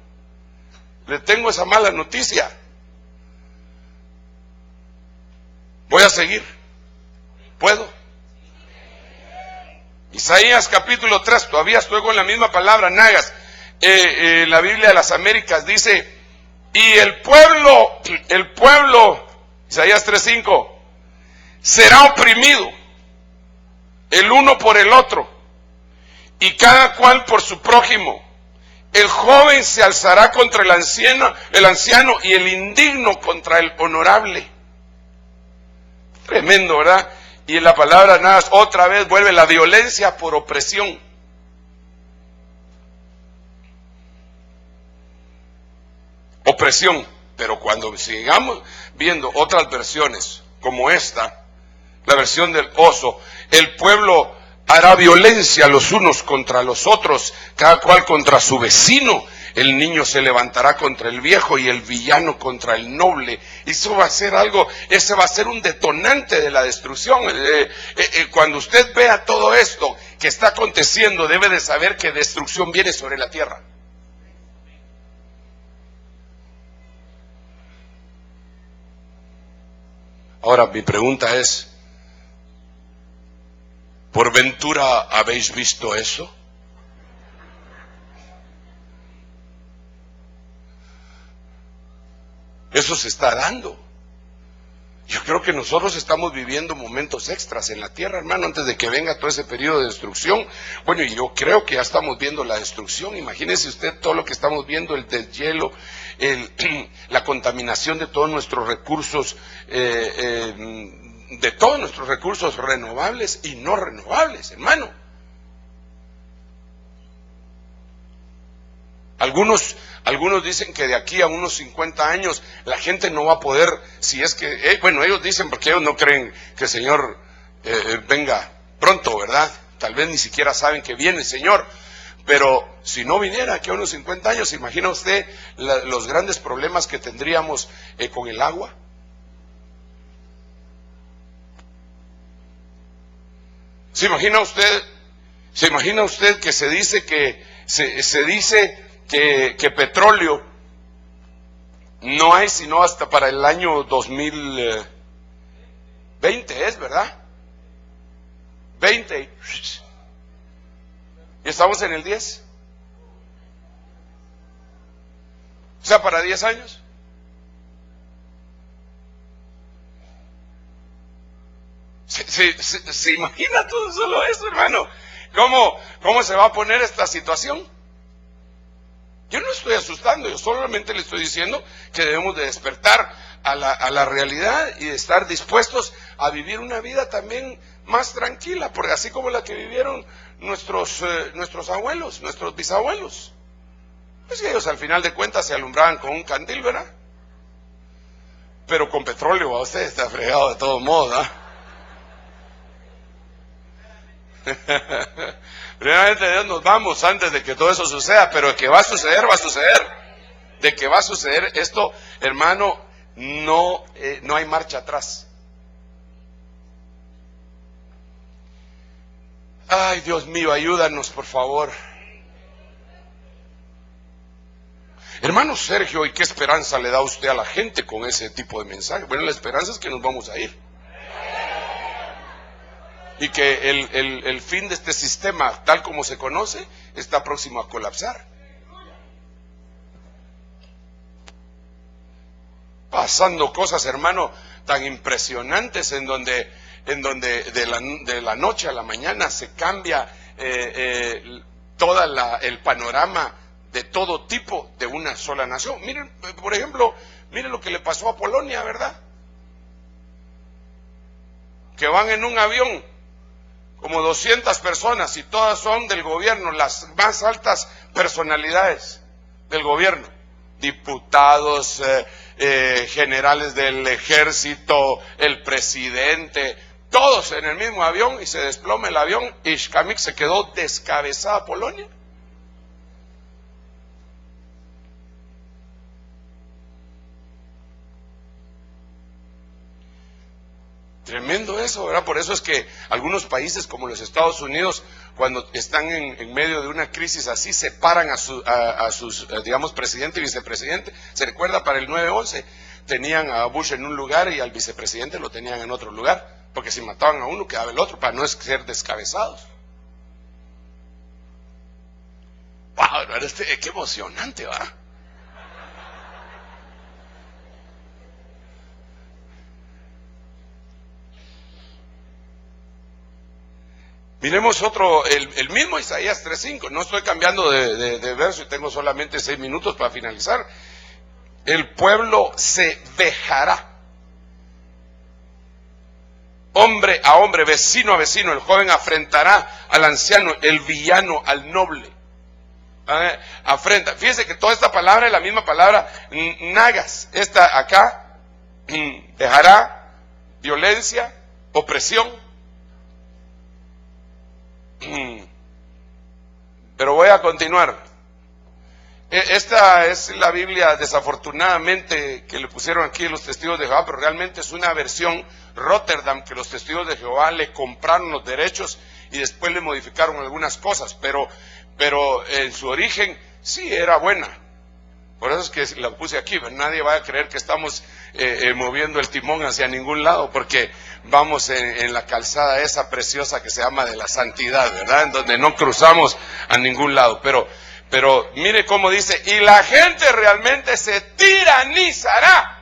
Le tengo esa mala noticia. Voy a seguir. ¿Puedo? Isaías capítulo 3, todavía estoy con la misma palabra, nagas. La Biblia de las Américas dice, y el pueblo, Isaías 3:5, será oprimido el uno por el otro, y cada cual por su prójimo. El joven se alzará contra el anciano, y el indigno contra el honorable. Tremendo, ¿verdad? Y en la palabra nagas otra vez vuelve la violencia por opresión. Opresión. Pero cuando sigamos viendo otras versiones como esta, la versión del oso, el pueblo hará violencia los unos contra los otros, cada cual contra su vecino. El niño se levantará contra el viejo y el villano contra el noble. Y eso va a ser algo, ese va a ser un detonante de la destrucción. Cuando usted vea todo esto que está aconteciendo, debe de saber que destrucción viene sobre la tierra. Ahora mi pregunta es, ¿por ventura habéis visto eso? Eso se está dando. Yo creo que nosotros estamos viviendo momentos extras en la tierra, hermano, antes de que venga todo ese periodo de destrucción. Bueno, y yo creo que ya estamos viendo la destrucción. Imagínese usted todo lo que estamos viendo, el deshielo, la contaminación de todos nuestros recursos, de todos nuestros recursos renovables y no renovables, hermano. Algunos dicen que de aquí a unos 50 años la gente no va a poder, si es que, bueno, ellos dicen porque ellos no creen que el Señor venga pronto, ¿verdad? Tal vez ni siquiera saben que viene el Señor, pero si no viniera aquí a unos 50 años, ¿se imagina usted los grandes problemas que tendríamos con el agua? ¿Se imagina usted que se dice que petróleo no hay sino hasta para el año 2020, ¿es verdad? 20. ¿Y estamos en el 10? O sea, para 10 años. ¿Se imagina todo solo eso, hermano? ¿Cómo se va a poner esta situación? Yo no estoy asustando, yo solamente le estoy diciendo que debemos de despertar a la realidad y de estar dispuestos a vivir una vida también más tranquila, porque así como la que vivieron nuestros abuelos, nuestros bisabuelos. Pues ellos al final de cuentas se alumbraban con un candil, ¿verdad? Pero con petróleo, a usted está fregado de todos modos, ¿ah? Primeramente Dios nos vamos antes de que todo eso suceda, pero de que va a suceder, va a suceder. De que va a suceder esto, hermano, no hay marcha atrás. Ay, Dios mío, ayúdanos, por favor. Hermano Sergio, ¿y qué esperanza le da usted a la gente con ese tipo de mensaje? Bueno, la esperanza es que nos vamos a ir. Y que el fin de este sistema, tal como se conoce, está próximo a colapsar. Pasando cosas, hermano, tan impresionantes en donde de la noche a la mañana se cambia todo el panorama de todo tipo de una sola nación. Miren, por ejemplo, miren lo que le pasó a Polonia, ¿verdad? Que van en un avión como 200 personas y todas son del gobierno, las más altas personalidades del gobierno, diputados, generales del ejército, el presidente, todos en el mismo avión, y se desploma el avión y Shkamik se quedó descabezada Polonia. Tremendo eso, ¿verdad? Por eso es que algunos países como los Estados Unidos, cuando están en medio de una crisis así, separan a sus, digamos, presidente y vicepresidente. ¿Se recuerda para el 9/11? Tenían a Bush en un lugar y al vicepresidente lo tenían en otro lugar, porque si mataban a uno quedaba el otro, para no ser descabezados. ¡Wow! ¡Qué emocionante, va! Miremos otro, el mismo Isaías 3:5, no estoy cambiando de verso y tengo solamente 6 minutos para finalizar. El pueblo se vejará, hombre a hombre, vecino a vecino, el joven afrentará al anciano, el villano al noble. Afrenta, fíjense que toda esta palabra es la misma palabra, nagas, esta acá, dejará, violencia, opresión. Pero voy a continuar. Esta es la Biblia, desafortunadamente, que le pusieron aquí los testigos de Jehová, pero realmente es una versión Rotterdam que los testigos de Jehová le compraron los derechos y después le modificaron algunas cosas, pero en su origen sí era buena. Por eso es que la puse aquí, pero nadie va a creer que estamos moviendo el timón hacia ningún lado, porque vamos en la calzada esa preciosa que se llama de la santidad, ¿verdad? En donde no cruzamos a ningún lado. Pero mire cómo dice, y la gente realmente se tiranizará.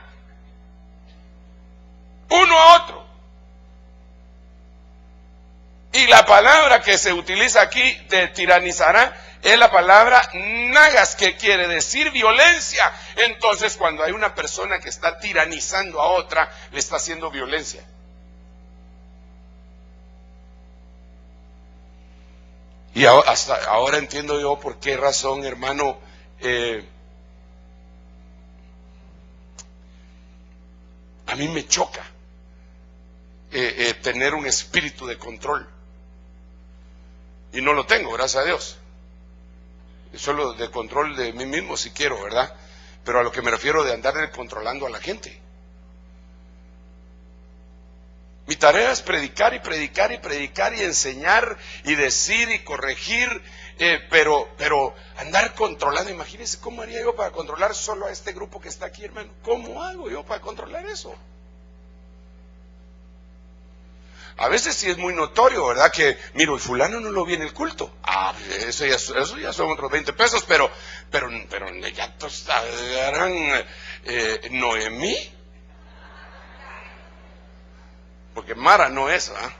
uno a otro. Y la palabra que se utiliza aquí de tiranizará es la palabra nagas, que quiere decir violencia. Entonces, cuando hay una persona que está tiranizando a otra, le está haciendo violencia. Y hasta ahora entiendo yo por qué razón, hermano, a mí me choca tener un espíritu de control. Y no lo tengo, gracias a Dios. Solo de control de mí mismo si quiero, ¿verdad? Pero a lo que me refiero de andar controlando a la gente. Mi tarea es predicar y predicar y predicar y enseñar y decir y corregir, pero andar controlando. Imagínense cómo haría yo para controlar solo a este grupo que está aquí, hermano. ¿Cómo hago yo para controlar eso? A veces sí es muy notorio, ¿verdad? Que, miro, el fulano no lo vi en el culto. Ah, eso ya son otros 20 pesos, pero ya tostarán Noemí. Porque Mara no es, ¿ah?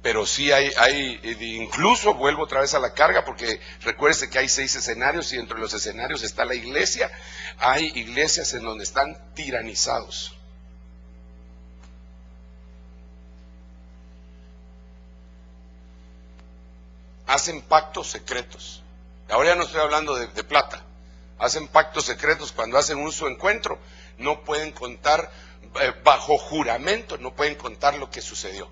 Pero sí hay, incluso vuelvo otra vez a la carga, porque recuérdese que hay 6 escenarios y entre los escenarios está la iglesia. Hay iglesias en donde están tiranizados. Hacen pactos secretos. Ahora ya no estoy hablando de plata. Hacen pactos secretos cuando hacen su encuentro. No pueden contar, bajo juramento, no pueden contar lo que sucedió.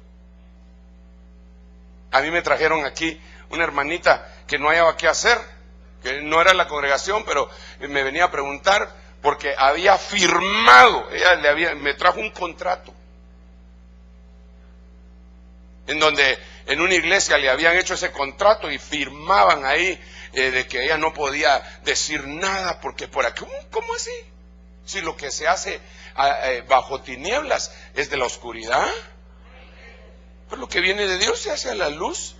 A mí me trajeron aquí una hermanita que no hallaba qué hacer, que no era la congregación, pero me venía a preguntar porque había firmado, me trajo un contrato en donde en una iglesia le habían hecho ese contrato y firmaban ahí de que ella no podía decir nada porque por aquí, ¿cómo así? Si lo que se hace bajo tinieblas es de la oscuridad. Pues lo que viene de Dios se hace a la luz.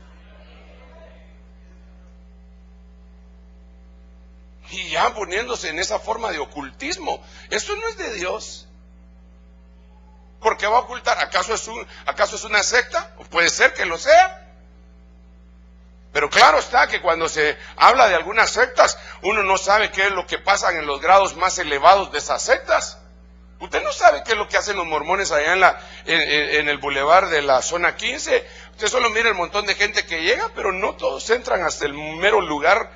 Y ya poniéndose en esa forma de ocultismo, eso no es de Dios. ¿Por qué va a ocultar? ¿Acaso es una secta? Puede ser que lo sea. Pero claro está que cuando se habla de algunas sectas, uno no sabe qué es lo que pasa en los grados más elevados de esas sectas. Usted no sabe qué es lo que hacen los mormones allá en el bulevar de la zona 15. Usted solo mira el montón de gente que llega, pero no todos entran hasta el mero lugar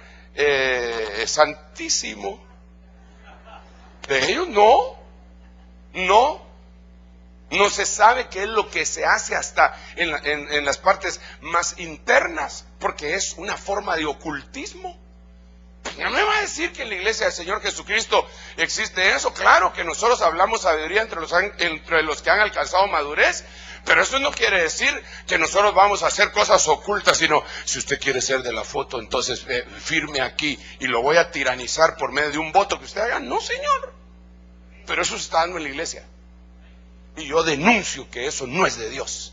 santísimo. De ellos no se sabe qué es lo que se hace hasta en las partes más internas, porque es una forma de ocultismo. No me va a decir que en la iglesia del Señor Jesucristo existe eso. Claro que nosotros hablamos sabiduría entre los que han alcanzado madurez, pero eso no quiere decir que nosotros vamos a hacer cosas ocultas, sino si usted quiere ser de la foto, entonces firme aquí y lo voy a tiranizar por medio de un voto que usted haga. No, señor, pero eso se está dando en la iglesia y yo denuncio que eso no es de Dios.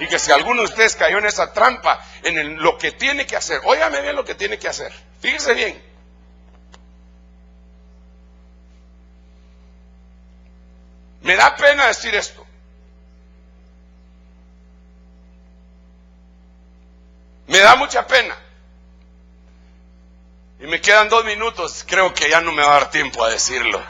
Y que si alguno de ustedes cayó en esa trampa, lo que tiene que hacer, óigame bien lo que tiene que hacer, fíjese bien. Me da pena decir esto. Me da mucha pena. Y me quedan 2 minutos, creo que ya no me va a dar tiempo a decirlo.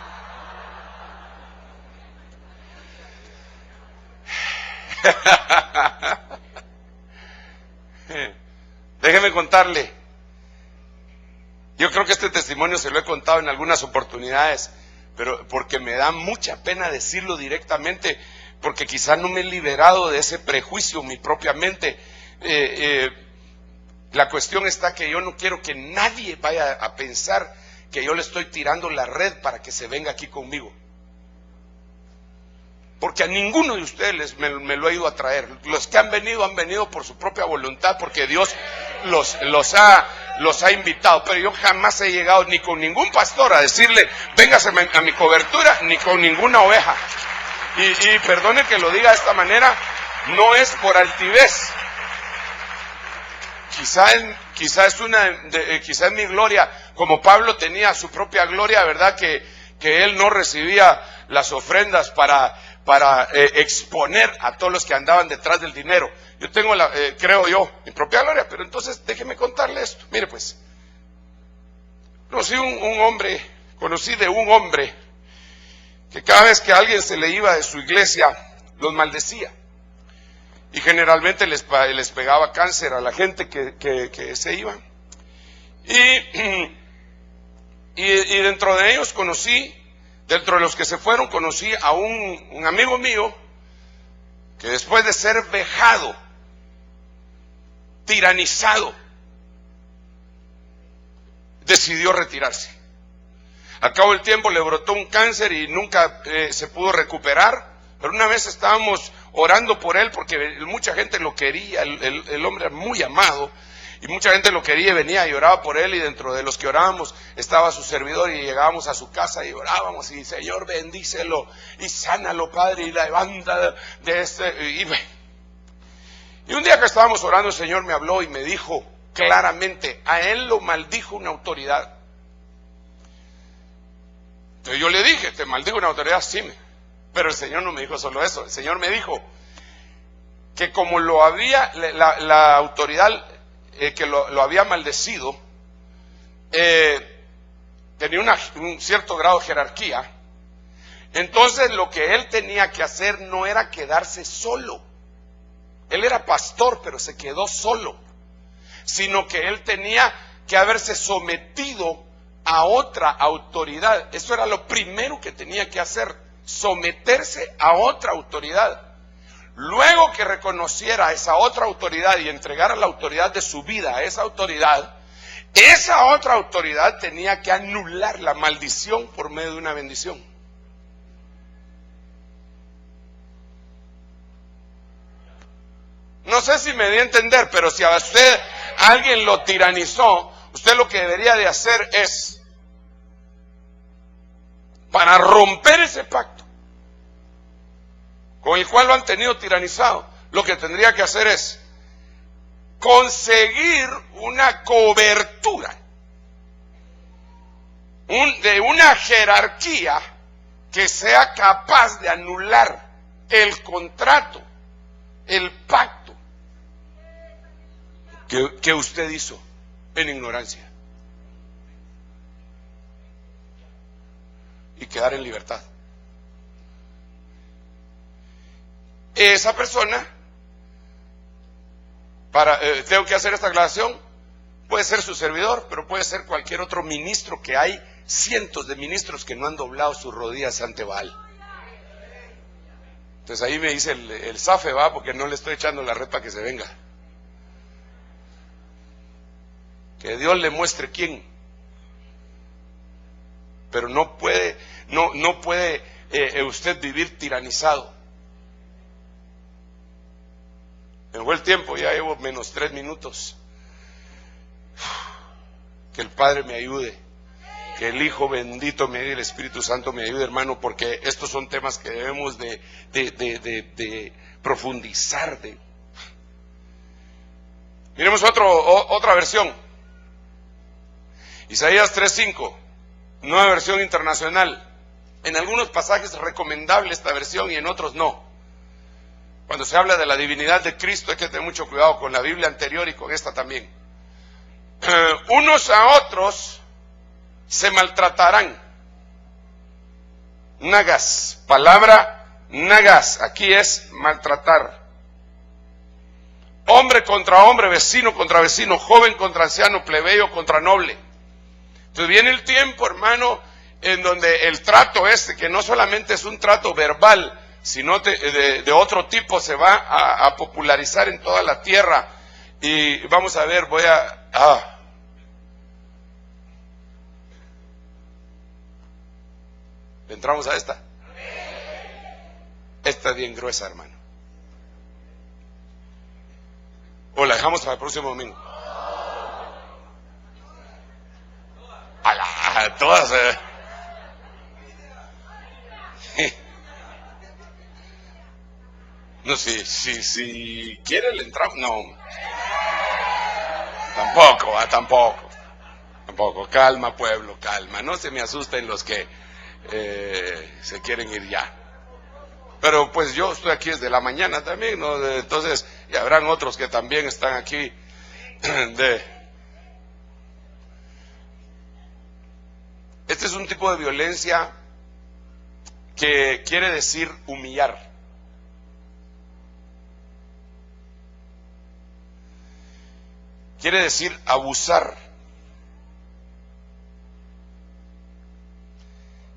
Déjeme contarle. Yo creo que este testimonio se lo he contado en algunas oportunidades, pero porque me da mucha pena decirlo directamente, porque quizá no me he liberado de ese prejuicio mi propia mente. La cuestión está que yo no quiero que nadie vaya a pensar que yo le estoy tirando la red para que se venga aquí conmigo. Porque a ninguno de ustedes me lo ha ido a traer. Los que han venido por su propia voluntad, porque Dios los ha invitado. Pero yo jamás he llegado ni con ningún pastor a decirle, véngase a mi cobertura, ni con ninguna oveja. Y perdone que lo diga de esta manera, no es por altivez. Quizá es mi gloria como Pablo tenía su propia gloria, ¿verdad? Que él no recibía las ofrendas para exponer a todos los que andaban detrás del dinero. Yo tengo, creo yo, mi propia gloria, pero entonces déjeme contarle esto. Mire pues, conocí de un hombre que cada vez que alguien se le iba de su iglesia, los maldecía. Y generalmente les pegaba cáncer a la gente que se iba. Y dentro de ellos dentro de los que se fueron, conocí a un amigo mío que después de ser vejado, tiranizado, decidió retirarse. Al cabo del tiempo le brotó un cáncer y nunca se pudo recuperar, pero una vez estábamos orando por él porque mucha gente lo quería, el hombre era muy amado, y mucha gente lo quería y venía y oraba por él, y dentro de los que orábamos estaba su servidor, y llegábamos a su casa y orábamos, y Señor, bendícelo y sánalo, Padre, y levanta de este. Y un día que estábamos orando, el Señor me habló y me dijo claramente, a él lo maldijo una autoridad. Entonces yo le dije, ¿te maldijo una autoridad? Sí, pero el Señor no me dijo solo eso. El Señor me dijo que como la autoridad que lo había maldecido, tenía un cierto grado de jerarquía, entonces lo que él tenía que hacer no era quedarse solo. Él era pastor, pero se quedó solo, sino que él tenía que haberse sometido a otra autoridad. Eso era lo primero que tenía que hacer, someterse a otra autoridad. Luego que reconociera esa otra autoridad y entregara la autoridad de su vida a esa otra autoridad tenía que anular la maldición por medio de una bendición. No sé si me di a entender, pero si a usted alguien lo tiranizó, usted lo que debería de hacer es, para romper ese pacto con el cual lo han tenido tiranizado, lo que tendría que hacer es conseguir una cobertura de una jerarquía que sea capaz de anular el contrato, el pacto que usted hizo en ignorancia, y quedar en libertad. Esa persona, tengo que hacer esta aclaración, puede ser su servidor, pero puede ser cualquier otro ministro, que hay cientos de ministros que no han doblado sus rodillas ante Baal. Entonces ahí me dice el zafe, va, porque no le estoy echando la red para que se venga. Que Dios le muestre quién. Pero no puede usted vivir tiranizado. Me fue el tiempo, ya llevo menos 3 minutos. Que el Padre me ayude, que el Hijo bendito me ayude, el Espíritu Santo me ayude, hermano, porque estos son temas que debemos de profundizar. Miremos otra versión. Isaías 3:5, nueva versión internacional. En algunos pasajes es recomendable esta versión y en otros no. Cuando se habla de la divinidad de Cristo hay que tener mucho cuidado con la Biblia anterior y con esta también. Unos a otros se maltratarán. Nagas, palabra nagas, aquí es maltratar. Hombre contra hombre, vecino contra vecino, joven contra anciano, plebeyo contra noble. Entonces viene el tiempo, hermano, en donde el trato que no solamente es un trato verbal, sino de otro tipo, se va a popularizar en toda la tierra. Y vamos a ver, ¿entramos a esta? Esta es bien gruesa, hermano. ¿O la dejamos para el próximo domingo? A todas. No, si quiere le entramos. No. Tampoco. Tampoco, calma pueblo, calma, no se me asusten los que se quieren ir ya. Pero pues yo estoy aquí desde la mañana también, ¿no? Entonces, y habrán otros que también están aquí Este es un tipo de violencia que quiere decir humillar. Quiere decir abusar.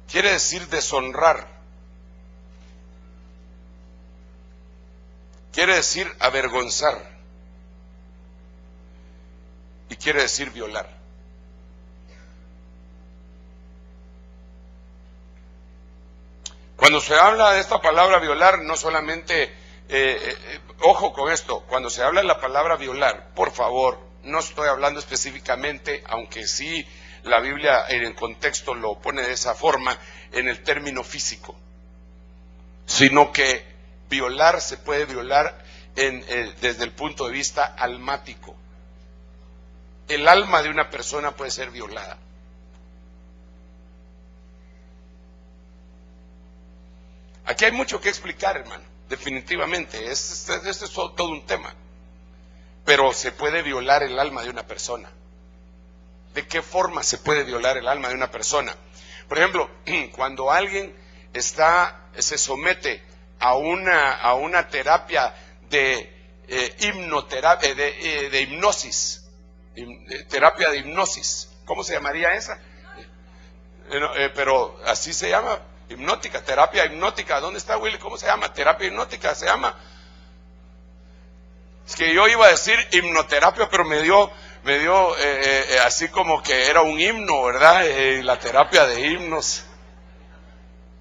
Quiere decir deshonrar. Quiere decir avergonzar. Y quiere decir violar. Cuando se habla de esta palabra violar, no solamente, ojo con esto, cuando se habla de la palabra violar, por favor, no estoy hablando específicamente, aunque sí la Biblia en el contexto lo pone de esa forma, en el término físico, sino que violar se puede violar desde el punto de vista almático. El alma de una persona puede ser violada. Aquí hay mucho que explicar, hermano, definitivamente, este es todo un tema, pero se puede violar el alma de una persona. ¿De qué forma se puede violar el alma de una persona? Por ejemplo, cuando alguien se somete a una terapia de hipnoterapia, de hipnosis, terapia de hipnosis, ¿cómo se llamaría esa? Pero así se llama. Hipnótica, terapia hipnótica. ¿Dónde está Willy? ¿Cómo se llama? Terapia hipnótica se llama. Es que yo iba a decir hipnoterapia, pero me dio así como que era un himno, ¿verdad? La terapia de himnos.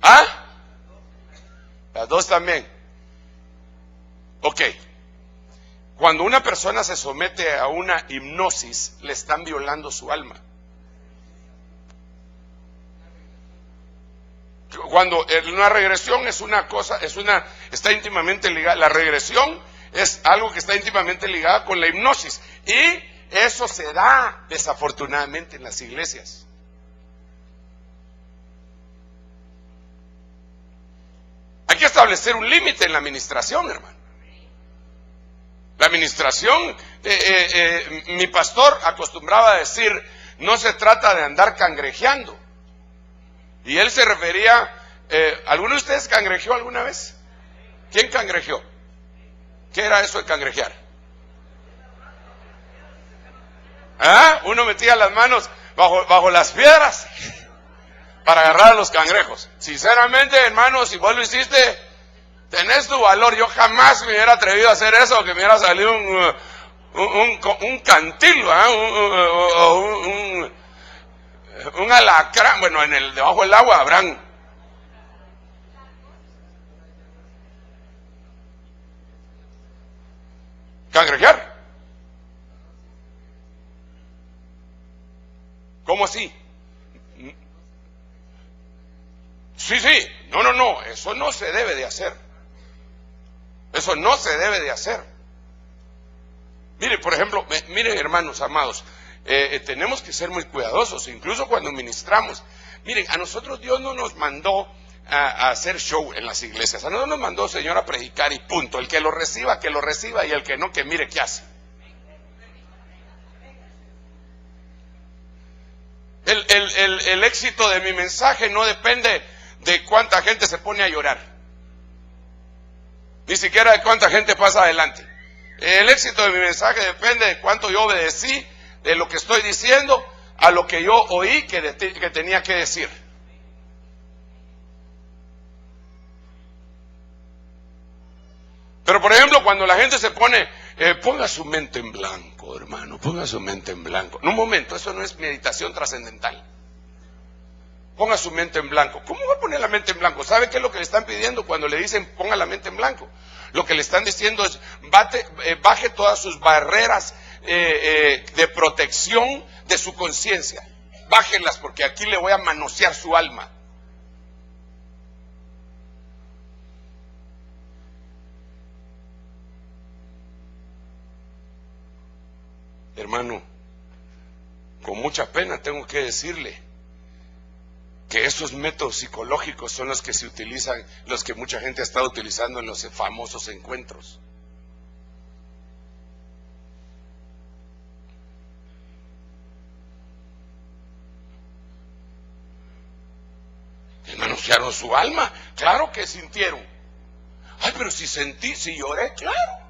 ¿Ah? Las dos también. Ok. Cuando una persona se somete a una hipnosis, le están violando su alma. Cuando una regresión es una cosa, está íntimamente ligada, la regresión es algo que está íntimamente ligada con la hipnosis, y eso se da desafortunadamente en las iglesias. Hay que establecer un límite en la administración, hermano. La administración, mi pastor acostumbraba a decir, no se trata de andar cangrejeando. Y él se refería, ¿alguno de ustedes cangrejeó alguna vez? ¿Quién cangrejeó? ¿Qué era eso de cangrejear? ¿Ah? Uno metía las manos bajo las piedras para agarrar a los cangrejos. Sinceramente, hermano, si vos lo hiciste, tenés tu valor. Yo jamás me hubiera atrevido a hacer eso, que me hubiera salido un cantil, un alacrán. Bueno, debajo del agua habrán. ¿Cangrejear? ¿Cómo así? Sí, no, eso no se debe de hacer. Eso no se debe de hacer. Mire, por ejemplo, mire, hermanos amados, tenemos que ser muy cuidadosos, incluso cuando ministramos. Miren, a nosotros Dios no nos mandó a hacer show en las iglesias. A nosotros nos mandó, Señor, a predicar y punto. El que lo reciba, y el que no, que mire qué hace. El éxito de mi mensaje no depende de cuánta gente se pone a llorar, ni siquiera de cuánta gente pasa adelante. El éxito de mi mensaje depende de cuánto yo obedecí, de lo que estoy diciendo, a lo que yo oí que tenía que decir. Pero por ejemplo, cuando la gente se pone, ponga su mente en blanco, hermano, ponga su mente en blanco. En un momento, eso no es meditación trascendental. Ponga su mente en blanco. ¿Cómo va a poner la mente en blanco? ¿Sabe qué es lo que le están pidiendo cuando le dicen ponga la mente en blanco? Lo que le están diciendo es baje todas sus barreras de protección de su conciencia. Bájenlas, porque aquí le voy a manosear su alma. Hermano, con mucha pena tengo que decirle que esos métodos psicológicos son los que se utilizan, los que mucha gente ha estado utilizando en los famosos encuentros. Que manosearon su alma, claro que sintieron. Ay, pero si sentí, si lloré, claro.